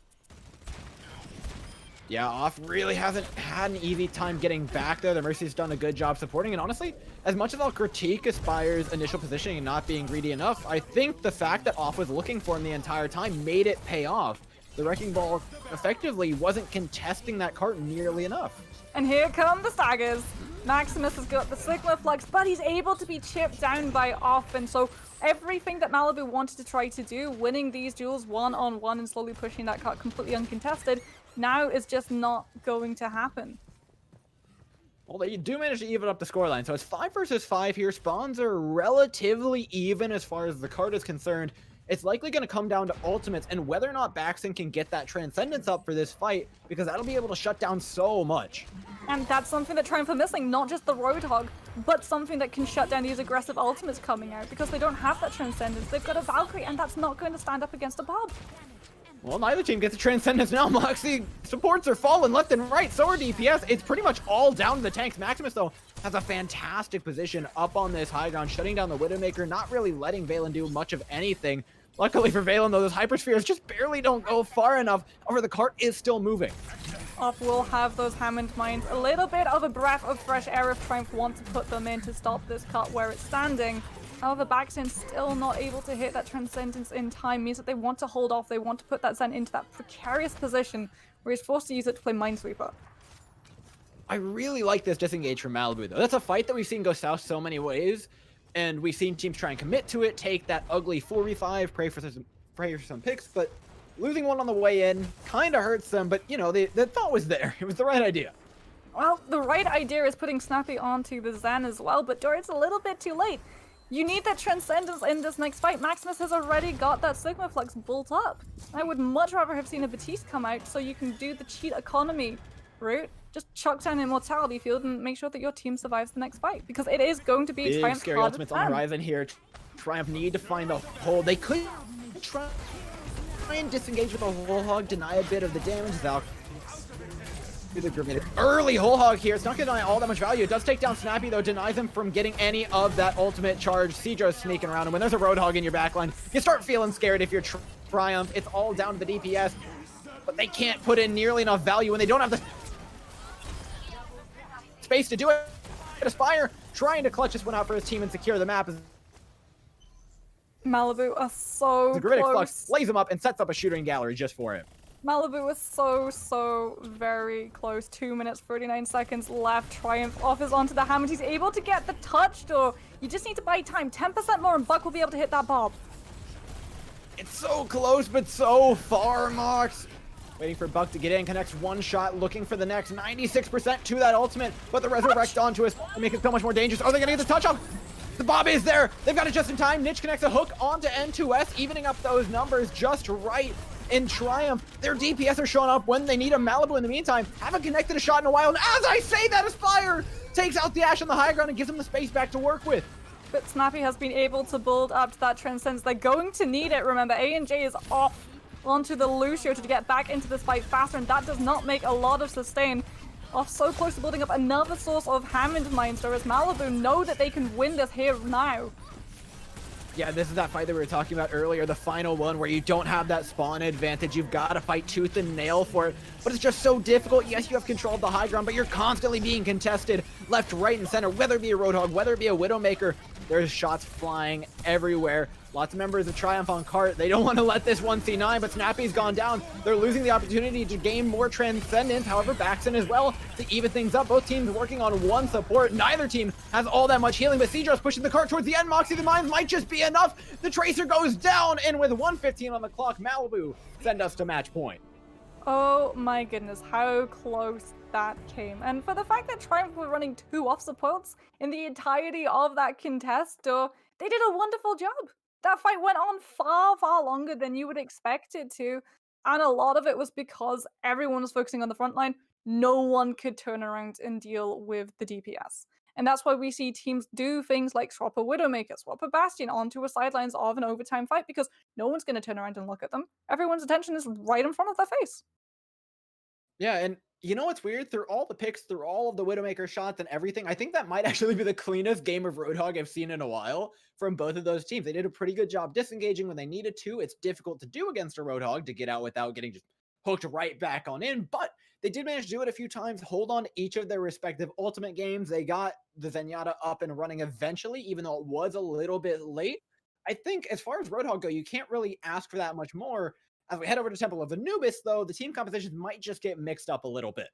Yeah, Off really hasn't had an easy time getting back there. The Mercy's done a good job supporting, and honestly, as much as I'll critique Aspire's initial positioning and not being greedy enough, I think the fact that Off was looking for him the entire time made it pay off. The Wrecking Ball effectively wasn't contesting that cart nearly enough. And here come the staggers. Maximus has got the Sigma Flux, but he's able to be chipped down by Off, and so everything that Malibu wanted to try to do, winning these duels one-on-one and slowly pushing that cart completely uncontested, now is just not going to happen. Well, they do manage to even up the scoreline, so it's 5 versus 5 here. Spawns are relatively even as far as the cart is concerned. It's likely going to come down to ultimates and whether or not Baxton can get that Transcendence up for this fight, because that'll be able to shut down so much. And that's something that Triumph are missing, not just the Roadhog, but something that can shut down these aggressive ultimates coming out, because they don't have that Transcendence. They've got a Valkyrie, and that's not going to stand up against a Bob. Well, neither team gets a Transcendence now. Moxie supports are falling left and right, so are DPS. It's pretty much all down to the tanks. Maximus, though, has a fantastic position up on this high ground, shutting down the Widowmaker, not really letting Valen do much of anything. Luckily for Valen, though, those Hyperspheres just barely don't go far enough. However, the cart is still moving. Off will have those Hammond mines. A little bit of a breath of fresh air if Triumph want to put them in to stop this cart where it's standing. However, Baxton still not able to hit that Transcendence in time, means that they want to hold off. They want to put that Zen into that precarious position where he's forced to use it to play Minesweeper. I really like this disengage from Malibu, though. That's a fight that we've seen go south so many ways, and we've seen teams try and commit to it, take that ugly 4v5, pray for some picks, but losing one on the way in kind of hurts them, but, you know, the thought was there. It was the right idea. Well, the right idea is putting Snappy onto the Zen as well, but Dorit's a little bit too late. You need that Transcendence in this next fight. Maximus has already got that Sigma Flux built up. I would much rather have seen a Batiste come out so you can do the cheat economy route, just chuck down Immortality Field and make sure that your team survives the next fight, because it is going to be Big Triumph's scary hardest ultimates on the time. horizon here. Triumph need to find the hole. They could try and disengage with a whole hog, deny a bit of the damage. Valk. Early whole hog here. It's not going to deny all that much value. It does take down Snappy, though, denies him from getting any of that ultimate charge. Seadro's sneaking around, and when there's a Roadhog in your backline, you start feeling scared if you're Triumph. It's all down to the DPS, but they can't put in nearly enough value when they don't have the space to do it. Aspire trying to clutch this one out for his team and secure the map. Malibu are so The Gravitic close. Flux lays him up and sets up a shooting gallery just for it. Malibu was so very close. 2 minutes, 39 seconds left. Triumph offers onto the hammer. He's able to get the touch door. You just need to buy time. 10% more and Buck will be able to hit that bomb. It's so close, but so far, Mox. Waiting for Buck to get in, connects one shot, looking for the next 96% to that ultimate, but the Resurrect onto us to make it so much more dangerous. Are they gonna get the touch off? The Bob is there. They've got it just in time. Niche connects a hook onto N2S, evening up those numbers just right. In Triumph, their DPS are showing up when they need a. Malibu in the meantime haven't connected a shot in a while, and as I say that, Aspire takes out the Ashe on the high ground and gives them the space back to work with. But Snappy has been able to build up to that Transcendence. They're going to need it. Remember, A&J is off onto the Lucio to get back into this fight faster, and that does not make a lot of sustain. Off so close to building up another source of Hammond mines, whereas Malibu know that they can win this here now. Yeah, this is that fight that we were talking about earlier, the final one where you don't have that spawn advantage. You've got to fight tooth and nail for it, but it's just so difficult. Yes, you have control of the high ground, but you're constantly being contested left, right, and center, whether it be a Roadhog, whether it be a Widowmaker. There's shots flying everywhere. Lots of members of Triumph on cart. They don't want to let this 1C9, but Snappy's gone down. They're losing the opportunity to gain more Transcendence. However, backs in as well to even things up. Both teams working on one support. Neither team has all that much healing, but Seadro's pushing the cart towards the end. Moxie the Mines might just be enough. The Tracer goes down, and with 1:15 on the clock, Malibu send us to match point. Oh my goodness, how close that came. And for the fact that Triumph were running 2 off supports in the entirety of that contest, they did a wonderful job. That fight went on far longer than you would expect it to. And a lot of it was because everyone was focusing on the front line. No one could turn around and deal with the DPS. And that's why we see teams do things like swap a Widowmaker, swap a Bastion onto a sidelines of an overtime fight, because no one's going to turn around and look at them. Everyone's attention is right in front of their face. Yeah, and you know what's weird? Through all the picks, through all of the Widowmaker shots and everything, I think that might actually be the cleanest game of Roadhog I've seen in a while from both of those teams. They did a pretty good job disengaging when they needed to. It's difficult to do against a Roadhog to get out without getting just hooked right back on in, but they did manage to do it a few times, hold on to each of their respective ultimate games. They got the Zenyatta up and running eventually, even though it was a little bit late. I think as far as Roadhog go, you can't really ask for that much more. As we head over to Temple of Anubis, though, the team compositions might just get mixed up a little bit.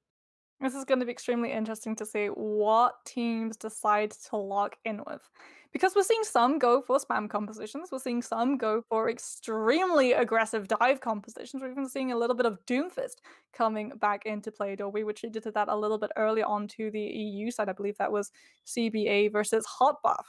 This is going to be extremely interesting to see what teams decide to lock in with. Because we're seeing some go for spam compositions, we're seeing some go for extremely aggressive dive compositions, we're even seeing a little bit of Doomfist coming back into play, though we were treated to that a little bit early on to the EU side. I believe that was CBA versus Hotbath.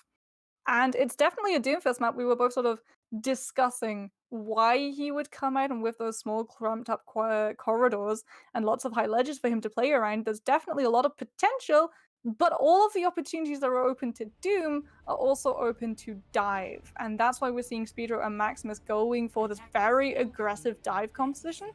And it's definitely a Doomfist map. We were both sort of discussing why he would come out, and with those small cramped up corridors and lots of high ledges for him to play around, there's definitely a lot of potential, but all of the opportunities that are open to Doom are also open to dive. And that's why we're seeing Speedro and Maximus going for this very aggressive dive composition.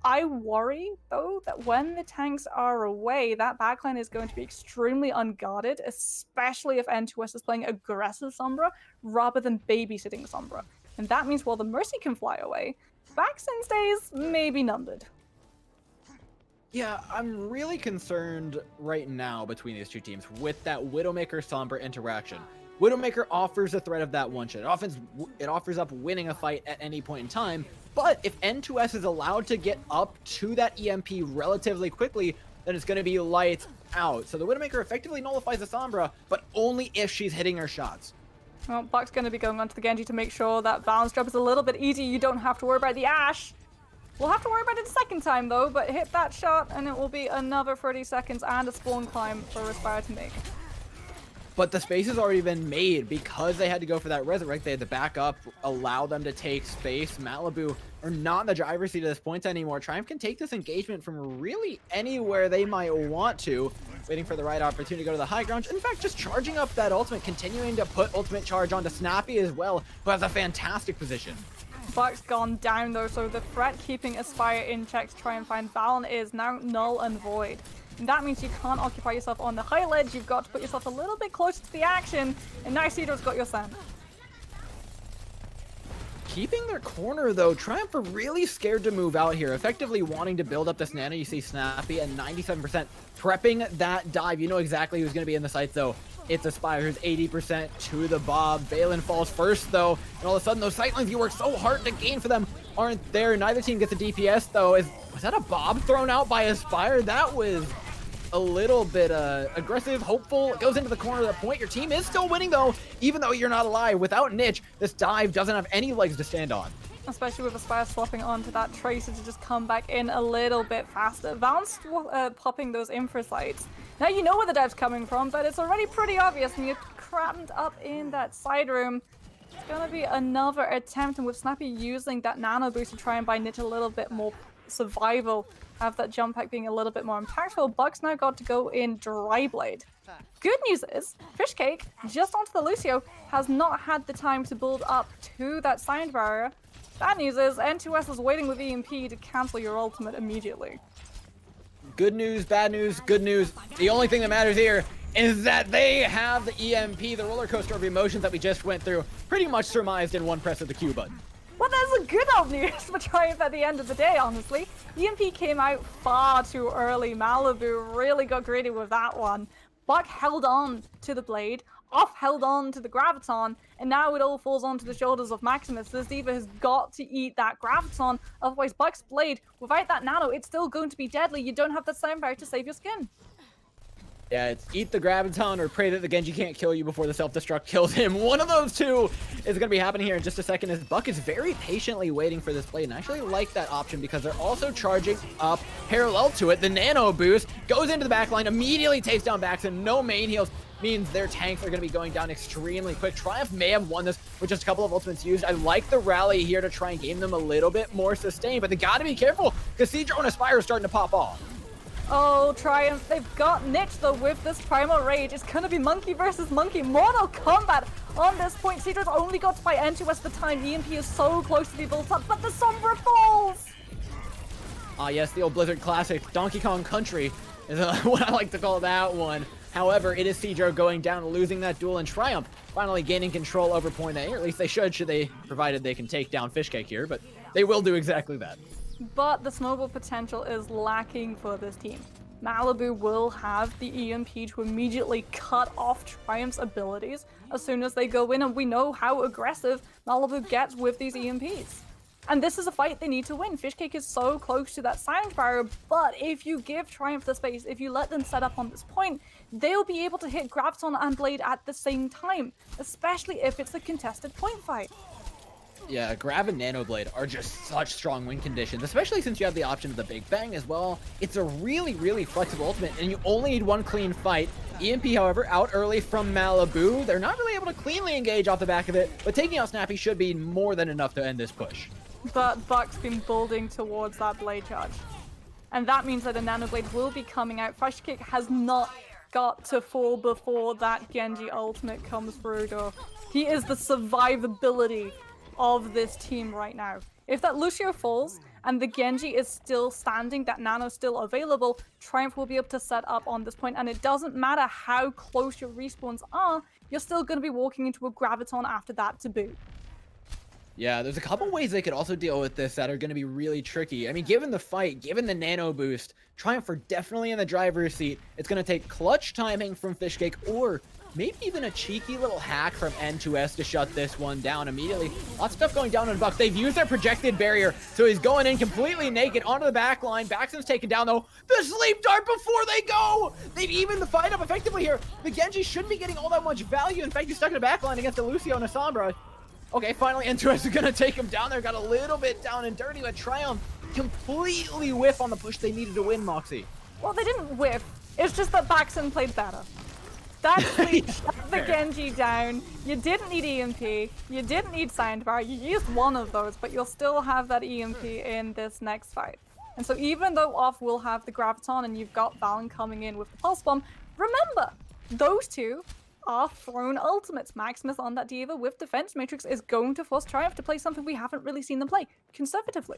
I worry, though, that when the tanks are away, that backline is going to be extremely unguarded, especially if N2S is playing aggressive Sombra rather than babysitting Sombra. And that means while the Mercy can fly away, Vaxxin's days may be numbered. Yeah, I'm really concerned right now between these two teams with that Widowmaker-Sombra interaction. Widowmaker offers the threat of that one shot. It offers up winning a fight at any point in time, but if N2S is allowed to get up to that EMP relatively quickly, then it's going to be lights out. So the Widowmaker effectively nullifies the Sombra, but only if she's hitting her shots. Well, Buck's going to be going onto the Genji to make sure that balance drop is a little bit easy. You don't have to worry about the Ashe. We'll have to worry about it the second time, though, but hit that shot, and it will be another 30 seconds and a spawn climb for Aspire to make. but the space has already been made because they had to go for that resurrect. They had to back up, allow them to take space. Malibu are not in the driver's seat at this point anymore. Triumph can take this engagement from really anywhere they might want to, waiting for the right opportunity to go to the high ground. In fact, just charging up that ultimate, continuing to put ultimate charge onto Snappy as well, who has a fantastic position. Buck's gone down though, so the threat keeping Aspire in check to try and find Valen is now null and void. And that means you can't occupy yourself on the high ledge, you've got to put yourself a little bit closer to the action, and now Cedar's got your sand. Keeping their corner though, Triumph are really scared to move out here, effectively wanting to build up this nano. You see Snappy at 97%, prepping that dive. You know exactly who's going to be in the sights though. It's Aspire, who's 80% to the Bob. Valen falls first though, and all of a sudden those sightlines you worked so hard to gain for them aren't there. Neither team gets a DPS though. Was that a Bob thrown out by Aspire? That was a little bit aggressive, hopeful. It goes into the corner of the point. Your team is still winning though, even though you're not alive. Without Niche, this dive doesn't have any legs to stand on. Especially with Aspire swapping onto that Tracer to just come back in a little bit faster. Valen's popping those infra sights. Now you know where the dive's coming from, but it's already pretty obvious, and you're crammed up in that side room. It's gonna be another attempt, and with Snappy using that nano boost to try and buy Niche a little bit more survival, have that jump pack being a little bit more impactful. Buck's now got to go in Dry Blade. Good news is, Fishcake, just onto the Lucio, has not had the time to build up to that sound barrier. Bad news is, N2S is waiting with EMP to cancel your ultimate immediately. Good news, bad news, good news. The only thing that matters here is that they have the EMP, the roller coaster of emotions that we just went through, pretty much surmised in one press of the Q button. Well, there's a good old news for Triumph at the end of the day, honestly. EMP came out far too early. Malibu really got greedy with that one. Buck held on to the blade, Off held on to the Graviton, and now it all falls onto the shoulders of Maximus. This Diva has got to eat that Graviton, otherwise Buck's blade, without that nano, it's still going to be deadly. You don't have the sound barrier to save your skin. Yeah, it's eat the Graviton or pray that the Genji can't kill you before the self-destruct kills him. One of those two is going to be happening here in just a second, as Buck is very patiently waiting for this blade. And I actually like that option because they're also charging up parallel to it. The nano boost goes into the backline, immediately takes down Baxon. No main heals means their tanks are going to be going down extremely quick. Triumph may have won this with just a couple of ultimates used. I like the rally here to try and gain them a little bit more sustained, but they got to be careful because Cedro and Aspire are starting to pop off. Oh, Triumph, they've got Niche though with this Primal Rage. It's gonna be monkey versus monkey. Mortal combat on this point. Cedro's only got to fight N2S at the time. EMP is so close to be built up, but the Sombra falls! Ah, yes, the old Blizzard classic, Donkey Kong Country is what I like to call that one. However, it is Cedro going down, losing that duel, and Triumph finally gaining control over point A, or at least they should they, provided they can take down Fishcake here, but they will do exactly that. But the snowball potential is lacking for this team. Malibu will have the EMP to immediately cut off Triumph's abilities as soon as they go in, and we know how aggressive Malibu gets with these EMPs. And this is a fight they need to win. Fishcake is so close to that sound barrier, but if you give Triumph the space, if you let them set up on this point, they'll be able to hit Graviton and Blade at the same time, especially if it's a contested point fight. Yeah, Grav and Nanoblade are just such strong win conditions, especially since you have the option of the Big Bang as well. It's a really, really flexible ultimate, and you only need one clean fight. EMP, however, out early from Malibu. They're not really able to cleanly engage off the back of it, but taking out Snappy should be more than enough to end this push. But Buck's been building towards that blade charge. And that means that a Nanoblade will be coming out. Fishcake has not got to fall before that Genji ultimate comes through, though. He is the survivability of this team right now. If that Lucio falls and the Genji is still standing, that nano still available, Triumph will be able to set up on this point, and it doesn't matter how close your respawns are, you're still going to be walking into a Graviton after that to boot. Yeah, there's a couple ways they could also deal with this that are going to be really tricky. I mean, given the fight, given the nano boost, Triumph are definitely in the driver's seat. It's going to take clutch timing from Fishcake, or maybe even a cheeky little hack from N2S to shut this one down immediately. Lots of stuff going down on Buck. They've used their projected barrier, so he's going in completely naked onto the back line. Baxon's taken down, though. The sleep dart before they go! They've evened the fight up effectively here. The Genji shouldn't be getting all that much value. In fact, he's stuck in the back line against the Lucio and a Sombra. Okay, finally N2S is going to take him down there. Got a little bit down and dirty, but Triumph completely whiff on the push they needed to win, Moxie. Well, they didn't whiff. It's just that Baxon played better. That's shut the Genji down. You didn't need EMP. You didn't need Soundbar. You used one of those, but you'll still have that EMP in this next fight. And so even though off will have the Graviton and you've got Valen coming in with the Pulse Bomb, remember, those two are thrown ultimates. Maximus on that D.Va with Defense Matrix is going to force Triumph to play something we haven't really seen them play, conservatively.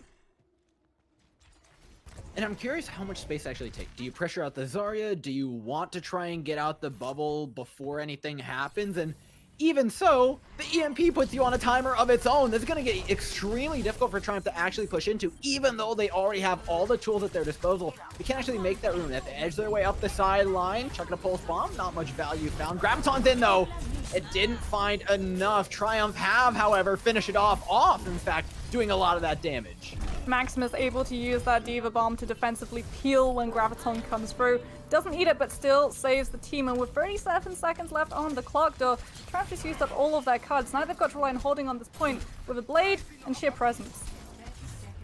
And I'm curious how much space they actually take. Do you pressure out the Zarya? Do you want to try and get out the bubble before anything happens? And even so, the EMP puts you on a timer of its own. This is going to get extremely difficult for Triumph to actually push into, even though they already have all the tools at their disposal. They can't actually make that room. They have to edge their way up the sideline, chucking a pulse bomb. Not much value found. Graviton's in, though. It didn't find enough. Triumph have, however, finished it off, in fact, doing a lot of that damage. Maximus able to use that D.Va bomb to defensively peel when Graviton comes through. Doesn't eat it, but still saves the team. And with 37 seconds left on the clock, though, Triumph just used up all of their cards. Now they've got to rely on holding on this point with a blade and sheer presence.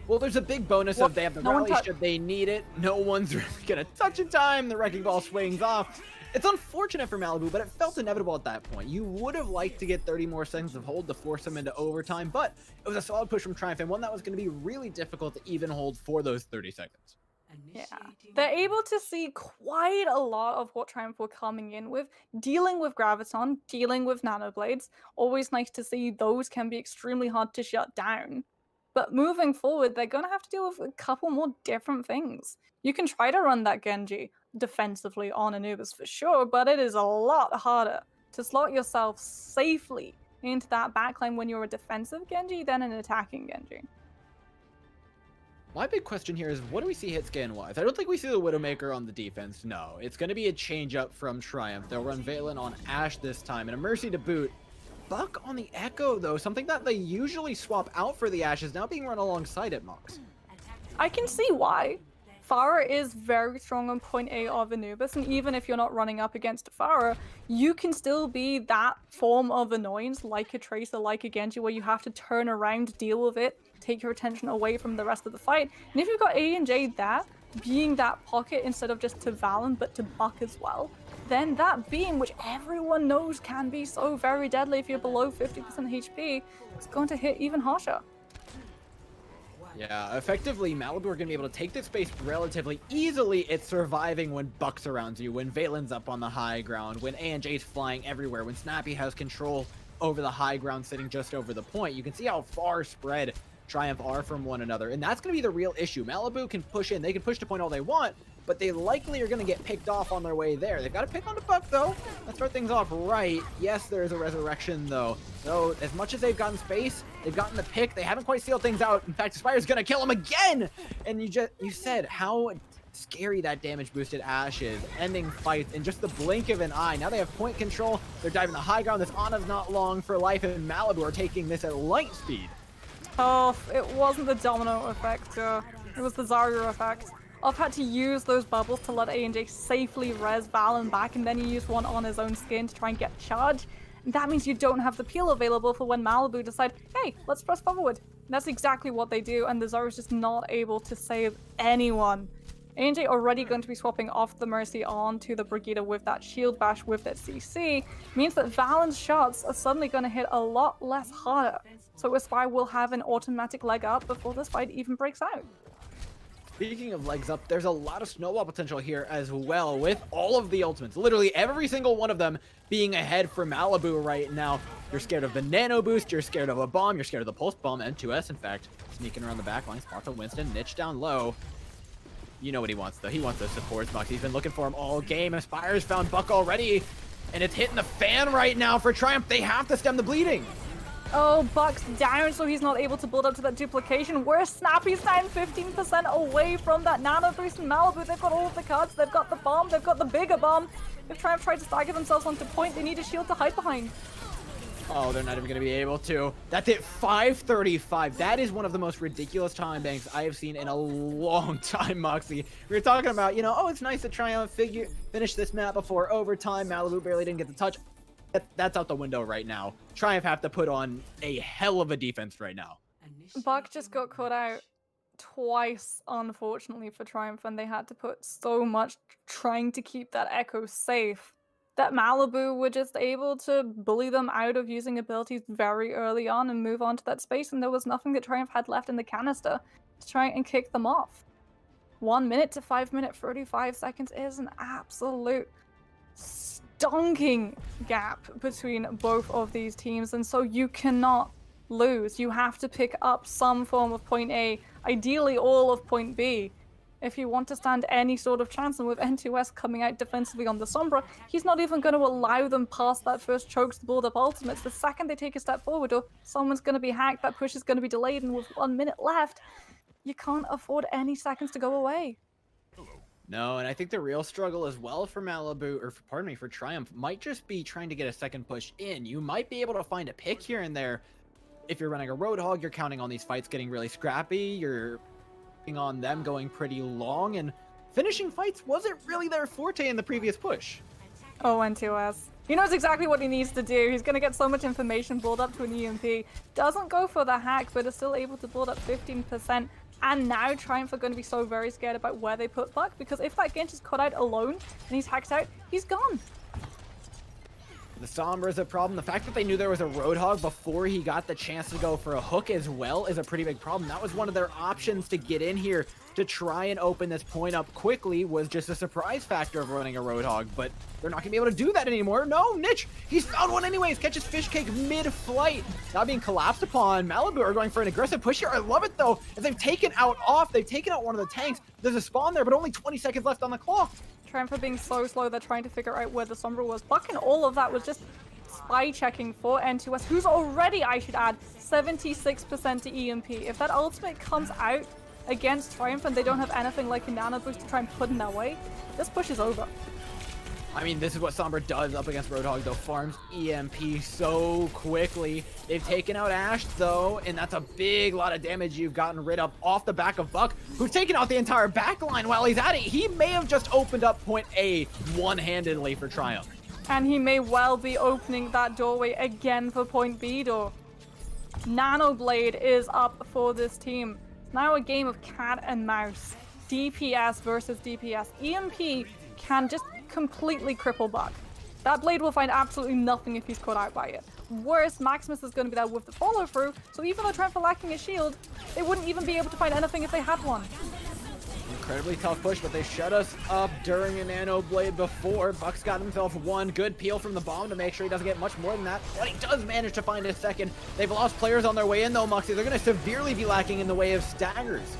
Well, there's a big bonus of they have the rally should they need it. No one's really gonna touch in time. The Wrecking Ball swings off. It's unfortunate for Malibu, but it felt inevitable at that point. You would have liked to get 30 more seconds of hold to force them into overtime, but it was a solid push from Triumph and one that was going to be really difficult to even hold for those 30 seconds. Yeah, they're able to see quite a lot of what Triumph were coming in with, dealing with Graviton, dealing with Nanoblades. Always nice to see those can be extremely hard to shut down. But moving forward, they're going to have to deal with a couple more different things. You can try to run that Genji defensively on Anubis for sure, but it is a lot harder to slot yourself safely into that backline when you're a defensive Genji than an attacking Genji. My big question here is, what do we see hit scan wise? I don't think we see the Widowmaker on the defense. No, it's going to be a change up from Triumph. They'll run Valen on Ashe this time and a Mercy to boot. Buck on the Echo, though, something that they usually swap out for the Ashe is now being run alongside it, Mox. I can see why. Pharah is very strong on point A of Anubis, and even if you're not running up against Pharah, you can still be that form of annoyance, like a Tracer, like a Genji, where you have to turn around, deal with it, take your attention away from the rest of the fight. And if you've got A and J there, being that pocket instead of just to Valen, but to Buck as well, then that beam, which everyone knows can be so very deadly if you're below 50% HP, is going to hit even harsher. Yeah, effectively, Malibu are going to be able to take this space relatively easily. It's surviving when Buck surrounds you, when Valen's up on the high ground, when A&J's flying everywhere, when Snappy has control over the high ground sitting just over the point. You can see how far spread Triumph are from one another, and that's going to be the real issue. Malibu can push in. They can push to point all they want, but they likely are going to get picked off on their way there. They've got to pick on the Buck, though. Let's start things off right. Yes, there's a resurrection, though. So as much as they've gotten space, they've gotten the pick. They haven't quite sealed things out. In fact, Aspire's going to kill him again! And you said how scary that damage boosted Ashe is, ending fights in just the blink of an eye. Now they have point control. They're diving the high ground. This Ana's not long for life, and Malibu are taking this at light speed. Oh, it wasn't the domino effect, it was the Zarya effect. I've had to use those bubbles to let A&J safely res Valen back, and then he used one on his own skin to try and get charge. And that means you don't have the peel available for when Malibu decide, hey, let's press forward. And that's exactly what they do, and the Zarya's just not able to save anyone. A&J already going to be swapping off the Mercy onto the Brigitte with that shield bash with that CC, means that Valen's shots are suddenly going to hit a lot less harder. So Aspire will have an automatic leg up before this fight even breaks out. Speaking of legs up, there's a lot of snowball potential here as well with all of the ultimates. Literally every single one of them being ahead for Malibu right now. You're scared of the nano boost, you're scared of a bomb, you're scared of the pulse bomb, and 2S in fact, sneaking around the back line, spot to Winston, niche down low. You know what he wants though, he wants those supports, Buck. He's been looking for him all game. Aspire's found Buck already, and it's hitting the fan right now for Triumph. They have to stem the bleeding. Oh, Buck's down, so he's not able to build up to that duplication. Whereas Snappy's down 15% away from that nano boost in Malibu. They've got all of the cards, they've got the bomb, they've got the bigger bomb. If Triumph tried to stagger themselves onto point, they need a shield to hide behind. Oh, they're not even going to be able to. That's it, 5:35. That is one of the most ridiculous time banks I have seen in a long time, Moxie. We were talking about, you know, oh, it's nice that Triumph finish this map before overtime. Malibu barely didn't get the touch. That's out the window right now. Triumph have to put on a hell of a defense right now. Buck just got caught out twice, unfortunately, for Triumph, and they had to put so much trying to keep that Echo safe that Malibu were just able to bully them out of using abilities very early on and move on to that space, and there was nothing that Triumph had left in the canister to try and kick them off. 1 minute to 5 minute 35 seconds is an absolute stonking gap between both of these teams, and so you cannot lose. You have to pick up some form of point A, ideally all of point B, if you want to stand any sort of chance. And with N2S coming out defensively on the Sombra, he's not even going to allow them past that first chokes to build up ultimates. The second they take a step forward, or someone's going to be hacked, that push is going to be delayed, and with 1 minute left, you can't afford any seconds to go away. No, and I think the real struggle as well for Malibu, or pardon me, for Triumph, might just be trying to get a second push in. You might be able to find a pick here and there. If you're running a Roadhog, you're counting on these fights getting really scrappy. You're on them going pretty long, and finishing fights wasn't really their forte in the previous push. Oh, N2S. He knows exactly what he needs to do. He's going to get so much information build up to an EMP. Doesn't go for the hack, but is still able to build up 15%. And now Triumph are going to be so very scared about where they put Buck, because if that Genji is caught out alone and he's hacked out, he's gone. The Sombra is a problem. The fact that they knew there was a Roadhog before he got the chance to go for a hook as well is a pretty big problem. That was one of their options to get in here to try and open this point up quickly, was just a surprise factor of running a Roadhog, but they're not going to be able to do that anymore. No, Niche, he's found one anyways, catches Fish Cake mid-flight. Now being collapsed upon, Malibu are going for an aggressive push here. I love it though, as they've taken out one of the tanks. There's a spawn there, but only 20 seconds left on the clock. Triumph are being so slow, they're trying to figure out where the Sombra was. Buck and all of that was just spy checking for N2S, who's already, I should add, 76% to EMP. If that ultimate comes out against Triumph and they don't have anything like a nano boost to try and put in their way, this push is over. I mean, this is what Sombra does up against Roadhog, though. Farms EMP so quickly. They've taken out Ashe, though, and that's a big lot of damage you've gotten rid of off the back of Buck, who's taken out the entire backline while he's at it. He may have just opened up point A one-handedly for Triumph. And he may well be opening that doorway again for point B door. Nanoblade is up for this team. It's now a game of cat and mouse. DPS versus DPS. EMP can just completely cripple Buck. That blade will find absolutely nothing if he's caught out by it. Worse, Maximus is going to be there with the follow through, so even though Triumph are lacking a shield, they wouldn't even be able to find anything if they had one. Incredibly tough push, but they shut us up during a nano blade before. Buck's got himself one good peel from the bomb to make sure he doesn't get much more than that, but he does manage to find a second. They've lost players on their way in though, Muxy. They're going to severely be lacking in the way of staggers.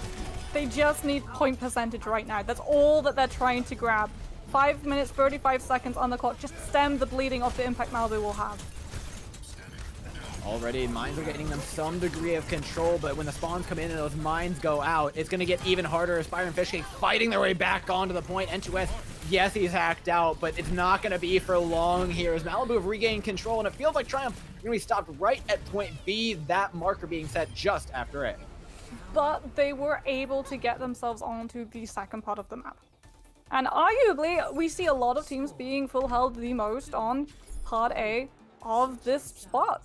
They just need point percentage right now. That's all that they're trying to grab. 5 minutes, 35 seconds on the clock. Just stem the bleeding of the impact Malibu will have. Already, mines are getting them some degree of control, but when the spawns come in and those mines go out, it's going to get even harder. Aspire and Fishcake fighting their way back onto the point. N2S, yes, he's hacked out, but it's not going to be for long here as Malibu have regained control, and it feels like Triumph are going to be stopped right at point B, that marker being set just after it. But they were able to get themselves onto the second part of the map. And arguably, we see a lot of teams being full held the most on part A of this spot.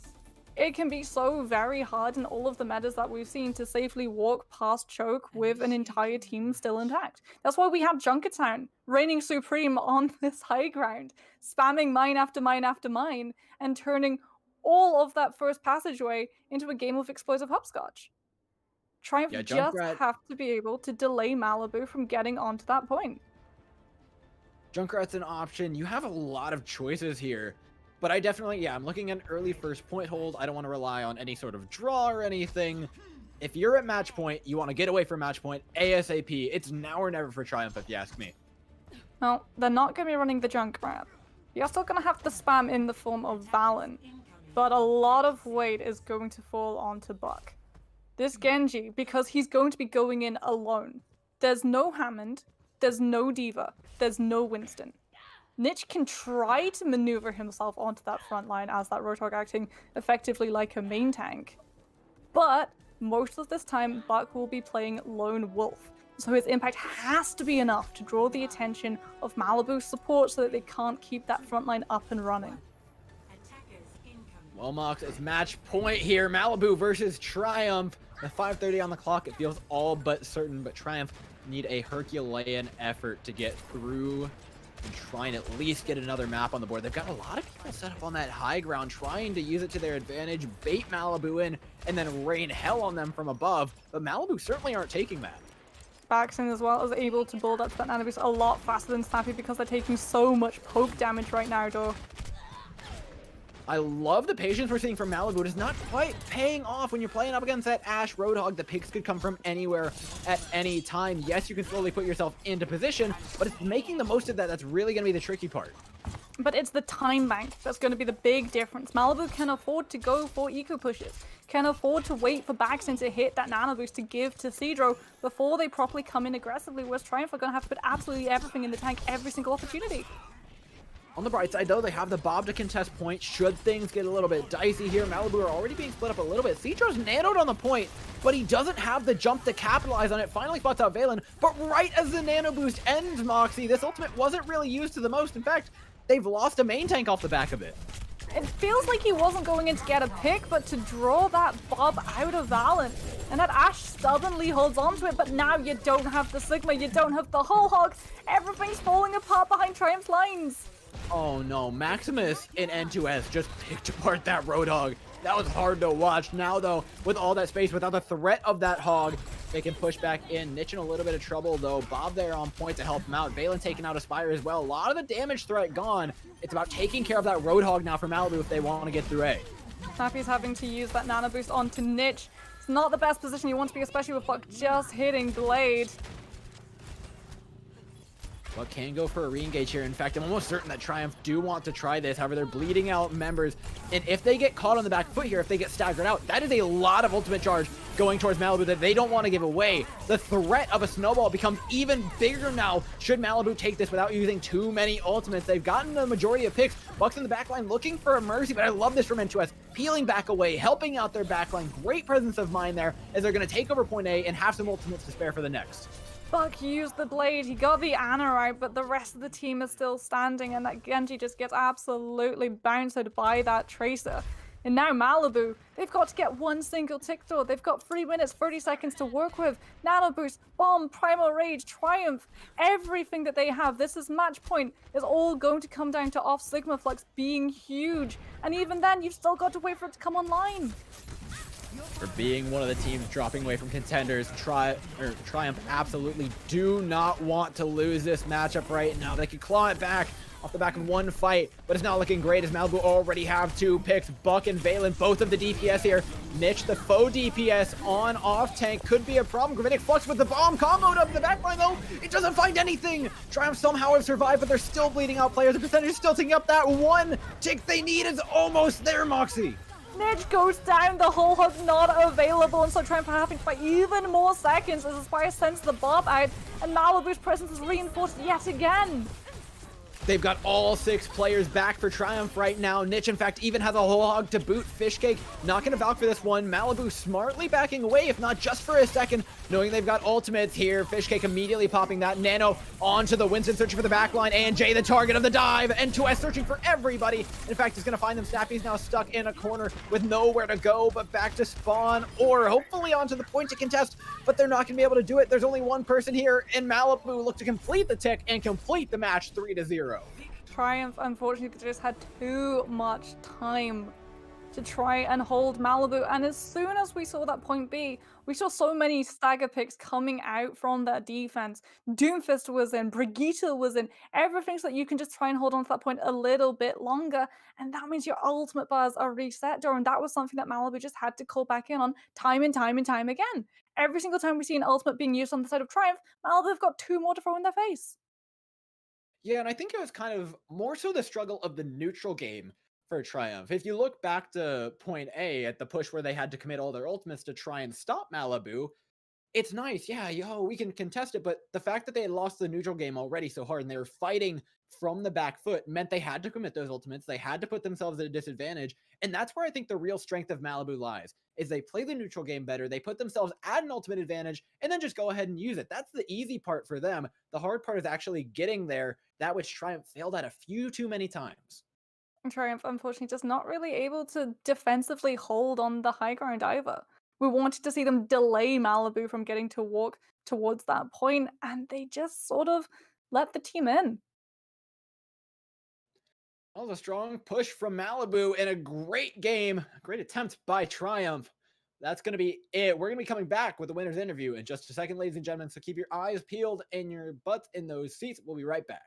It can be so very hard in all of the metas that we've seen to safely walk past choke with an entire team still intact. That's why we have Junkertown reigning supreme on this high ground, spamming mine after mine after mine, and turning all of that first passageway into a game of explosive hopscotch. Triumph just have to be able to delay Malibu from getting onto that point. Junkrat's an option. You have a lot of choices here. But I definitely, I'm looking at an early first point hold. I don't want to rely on any sort of draw or anything. If you're at match point, you want to get away from match point ASAP. It's now or never for Triumph, if you ask me. No, they're not going to be running the Junkrat. You're still going to have the spam in the form of Valen. But a lot of weight is going to fall onto Buck. This Genji, because he's going to be going in alone. There's no Hammond. There's no Diva. There's no Winston. Niche can try to maneuver himself onto that front line as that Roadhog acting effectively like a main tank. But most of this time, Buck will be playing Lone Wolf. So his impact has to be enough to draw the attention of Malibu's support so that they can't keep that front line up and running. Well, Mox, it's match point here. Malibu versus Triumph. At 5:30 on the clock, it feels all but certain, but Triumph need a Herculean effort to get through and try and at least get another map on the board. They've got a lot of people set up on that high ground, trying to use it to their advantage, bait Malibu in, and then rain hell on them from above. But Malibu certainly aren't taking that. Baxton as well is able to build up to that nano boost a lot faster than Snappy because they're taking so much poke damage right now, though. I love the patience we're seeing from Malibu. It is not quite paying off when you're playing up against that Ash Roadhog. The picks could come from anywhere at any time. Yes, you can slowly put yourself into position, but it's making the most of that. That's really going to be the tricky part. But it's the time bank that's going to be the big difference. Malibu can afford to go for eco pushes, can afford to wait for Baxton to hit that nano boost to give to Cedro before they properly come in aggressively, whereas Triumph are going to have to put absolutely everything in the tank every single opportunity. On the bright side, though, they have the Bob to contest point. Should things get a little bit dicey here, Malibu are already being split up a little bit. Cedro's nanoed on the point, but he doesn't have the jump to capitalize on it. Finally spots out Valen, but right as the nano boost ends, Moxie, this ultimate wasn't really used to the most. In fact, they've lost a main tank off the back of it. It feels like he wasn't going in to get a pick, but to draw that Bob out of Valen. And that Ash stubbornly holds onto it, but now you don't have the Sigma, you don't have the whole hog. Everything's falling apart behind Triumph's lines. Oh no, Maximus in N2S just picked apart that Roadhog. That was hard to watch. Now though, with all that space, without the threat of that hog, they can push back in. Nitch in a little bit of trouble though. Bob there on point to help him out. Valen taking out Aspire as well. A lot of the damage threat gone. It's about taking care of that Roadhog now for Malibu if they want to get through A. Snappy's having to use that nano boost onto Nitch. It's not the best position you want to be, especially with Buck just hitting Blade. But can go for a re-engage here. In fact, I'm almost certain that Triumph do want to try this. However, they're bleeding out members. And if they get caught on the back foot here, if they get staggered out, that is a lot of ultimate charge going towards Malibu that they don't want to give away. The threat of a snowball becomes even bigger now should Malibu take this without using too many ultimates. They've gotten the majority of picks. Bucks in the backline looking for a mercy, but I love this from N2S. Peeling back away, helping out their backline. Great presence of mind there as they're going to take over point A and have some ultimates to spare for the next. Buck used the blade, he got the Ana right, but the rest of the team is still standing, and that Genji just gets absolutely bounced by that Tracer. And now Malibu, they've got to get one single tick though. They've got 3 minutes, 30 seconds to work with. Nano Boost, Bomb, Primal Rage, Triumph, everything that they have. This is match point. Is all going to come down to off Sigma Flux being huge. And even then, you've still got to wait for it to come online. For being one of the teams dropping away from contenders, Triumph absolutely do not want to lose this matchup right now. They can claw it back off the back of one fight, but it's not looking great as Malibu already have 2 picks. Buck and Valen, both of the DPS here. Nitch, the faux DPS on off tank, could be a problem. Gravitic Flux with the bomb comboed up in the backline though. It doesn't find anything. Triumph somehow have survived, but they're still bleeding out players. The percentage is still taking up that one tick they need. Is almost there, Moxie. Nitch goes down, the whole hook not available, and so Triumph are having to fight even more seconds as Aspire sends the Bob out, and Malibu's presence is reinforced yet again. They've got all 6 players back for Triumph right now. Nitch, in fact, even has a whole hog to boot. Fishcake not going to vouch for this one. Malibu smartly backing away, if not just for a second, knowing they've got ultimates here. Fishcake immediately popping that nano onto the Winston, searching for the backline. ANJ, the target of the dive. N2S searching for everybody. In fact, he's going to find them. Snappy's now stuck in a corner with nowhere to go but back to spawn, or hopefully onto the point to contest, but they're not going to be able to do it. There's only one person here, and Malibu look to complete the tick and complete the match 3-0. Triumph, unfortunately, they just had too much time to try and hold Malibu, and as soon as we saw that point B, we saw so many stagger picks coming out from that defense. Doomfist was in, Brigitte was in, everything so that you can just try and hold on to that point a little bit longer, and that means your ultimate bars are reset, Doran. That was something that Malibu just had to call back in on time and time and time again. Every single time we see an ultimate being used on the side of Triumph, Malibu have got 2 more to throw in their face. Yeah, and I think it was kind of more so the struggle of the neutral game for Triumph. If you look back to point A at the push where they had to commit all their ultimates to try and stop Malibu, it's nice. Yeah, yo, we can contest it. But the fact that they had lost the neutral game already so hard and they were fighting from the back foot meant they had to commit those ultimates. They had to put themselves at a disadvantage. And that's where I think the real strength of Malibu lies, is they play the neutral game better. They put themselves at an ultimate advantage and then just go ahead and use it. That's the easy part for them. The hard part is actually getting there, that which Triumph failed at a few too many times. Triumph, unfortunately, just not really able to defensively hold on the high ground either. We wanted to see them delay Malibu from getting to walk towards that point, and they just sort of let the team in. That was a strong push from Malibu and a great game. Great attempt by Triumph. That's going to be it. We're going to be coming back with the winner's interview in just a second, ladies and gentlemen. So keep your eyes peeled and your butts in those seats. We'll be right back.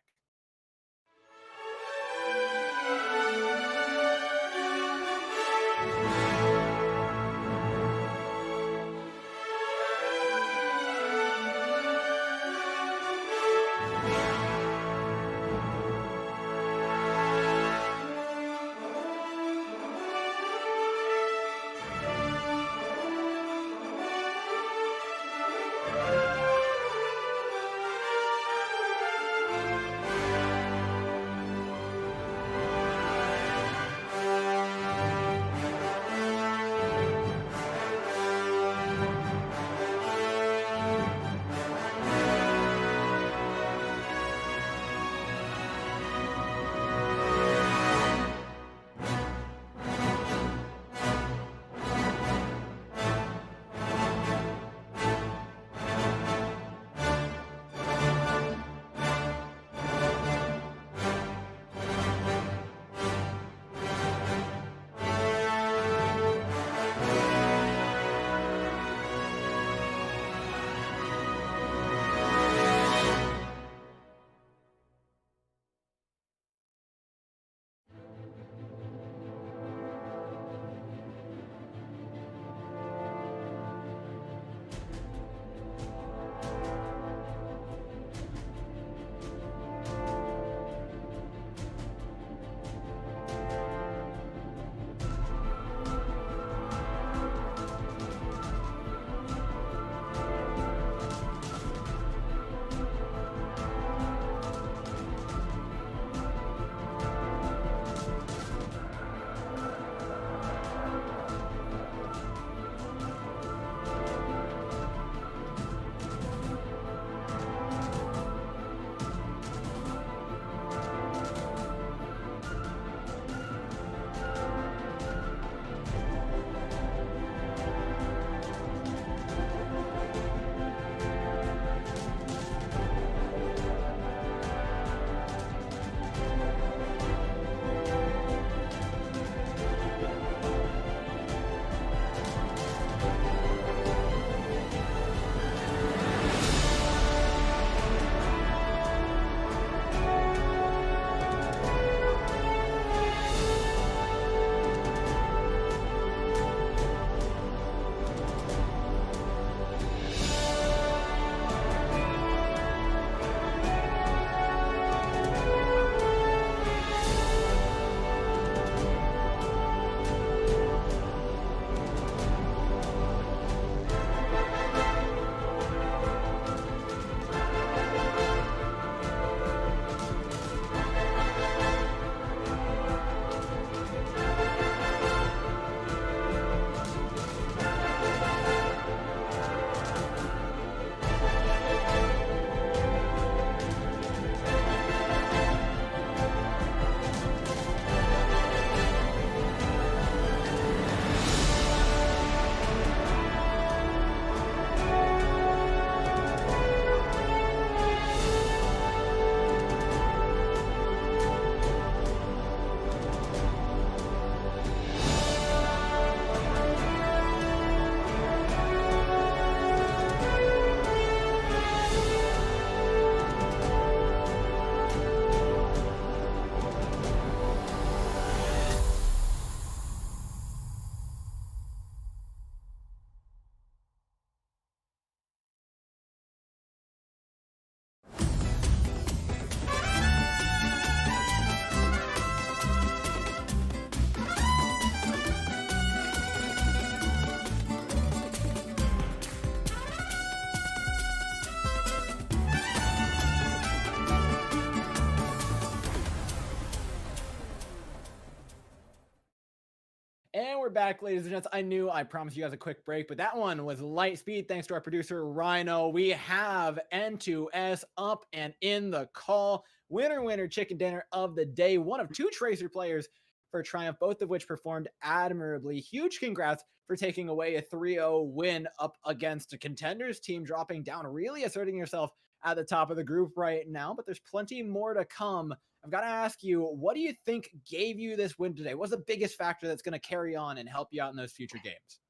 And we're back, ladies and gents. I promised you guys a quick break, but that one was light speed thanks to our producer, Rhino. We have N2S up and in the call. Winner, chicken dinner of the day. One of two Tracer players for Triumph, both of which performed admirably. Huge congrats for taking away a 3-0 win up against a Contenders team, dropping down, really asserting yourself at the top of the group right now, but there's plenty more to come. I've got to ask you, what do you think gave you this win today? What's the biggest factor that's going to carry on and help you out in those future games?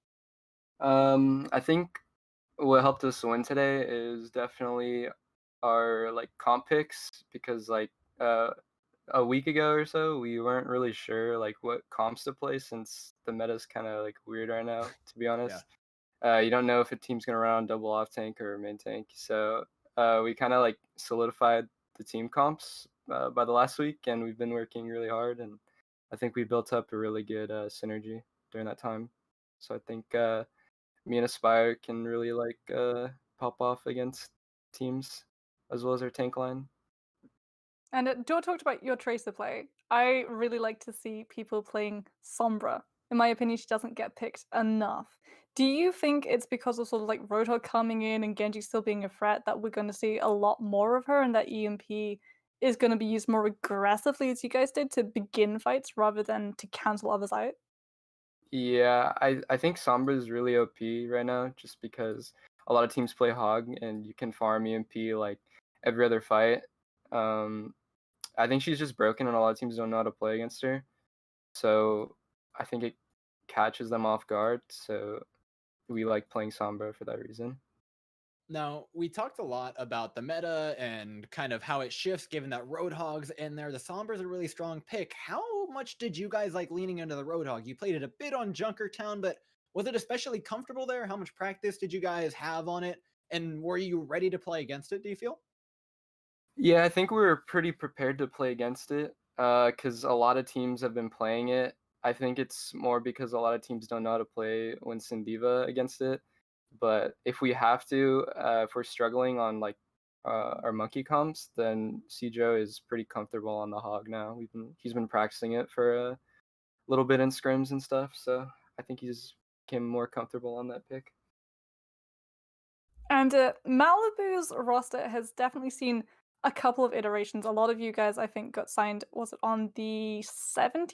I think what helped us win today is definitely our like comp picks because uh a week ago or so we weren't really sure like what comps to play since the meta's kind of like weird right now, to be Yeah. honest. You don't know if a team's gonna run on double off tank or main tank, so we kind of like solidified the team comps by the last week, and we've been working really hard, and I think we built up a really good synergy during that time. So I think me and Aspire can really like pop off against teams as well as our tank line. And Joe talked about your Tracer play. I really like to see people playing Sombra. In my opinion, she doesn't get picked enough. Do you think it's because of sort of like Roadhog coming in and Genji still being a threat that we're going to see a lot more of her and that EMP is going to be used more aggressively as you guys did to begin fights rather than to cancel others out? Yeah, I think Sombra is really OP right now just because a lot of teams play Hog and you can farm EMP like every other fight. Um, I think she's just broken and a lot of teams don't know how to play against her. So I think it catches them off guard. So we like playing Sombra for that reason. Now, we talked a lot about the meta and kind of how it shifts given that Roadhog's in there. The Sombra's a really strong pick. How much did you guys like leaning into the Roadhog? You played it a bit on Junkertown, but was it especially comfortable there? How much practice did you guys have on it? And were you ready to play against it, do you feel? Yeah, I think we were pretty prepared to play against it because a lot of teams have been playing it. I think it's more because a lot of teams don't know how to play Winston Diva against it. But if we have to, if we're struggling on like our monkey comps, then Cjo is pretty comfortable on the hog now. He's been practicing it for a little bit in scrims and stuff, so I think he's became more comfortable on that pick. And Malibu's roster has definitely seen a couple of iterations. A lot of you guys, I think, got signed, was it on the 17th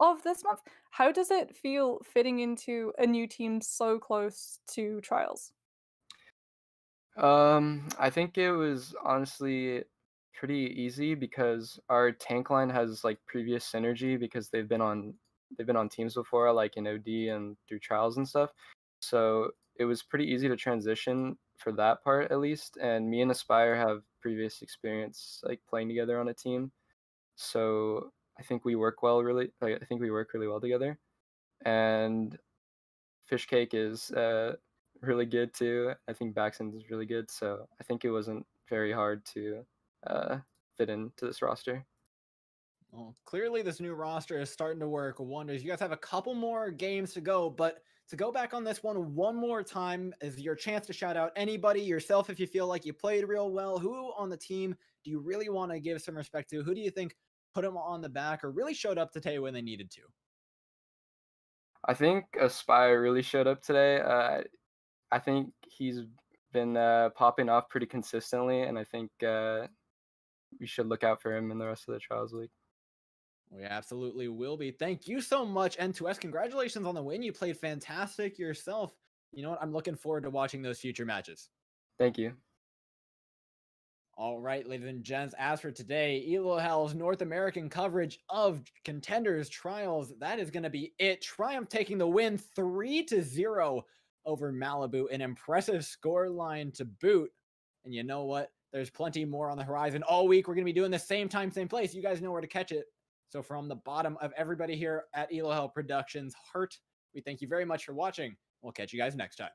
of this month? How does it feel fitting into a new team so close to Trials? I think it was honestly pretty easy because our tank line has like previous synergy because they've been on teams before, like in OD and through trials and stuff. So it was pretty easy to transition for that part at least. And me and Aspire have previous experience like playing together on a team. So I think we work well really like I think we work really well together. And Fish Cake is really good too. I think Baxton is really good, so I think it wasn't very hard to uh, fit into this roster. Well, clearly this new roster is starting to work wonders. You guys have a couple more games to go, but to go back on this one more time is your chance to shout out anybody, yourself if you feel like you played real well. Who on the team do you really want to give some respect to? Who do you think put them on the back or really showed up today when they needed to? I think Aspire really showed up today. I think he's been popping off pretty consistently, and I think we should look out for him in the rest of the Trials League. We absolutely will be. Thank you so much, N2S. Congratulations on the win. You played fantastic yourself. You know what? I'm looking forward to watching those future matches. Thank you. All right, ladies and gents, as for today, Elo Hell's North American coverage of Contenders Trials, that is going to be it. Triumph taking the win 3-0 over Malibu, an impressive score line to boot. And you know what? There's plenty more on the horizon. All week, we're going to be doing the same time, same place. You guys know where to catch it. So from the bottom of everybody here at Elo Hell Productions heart, we thank you very much for watching. We'll catch you guys next time.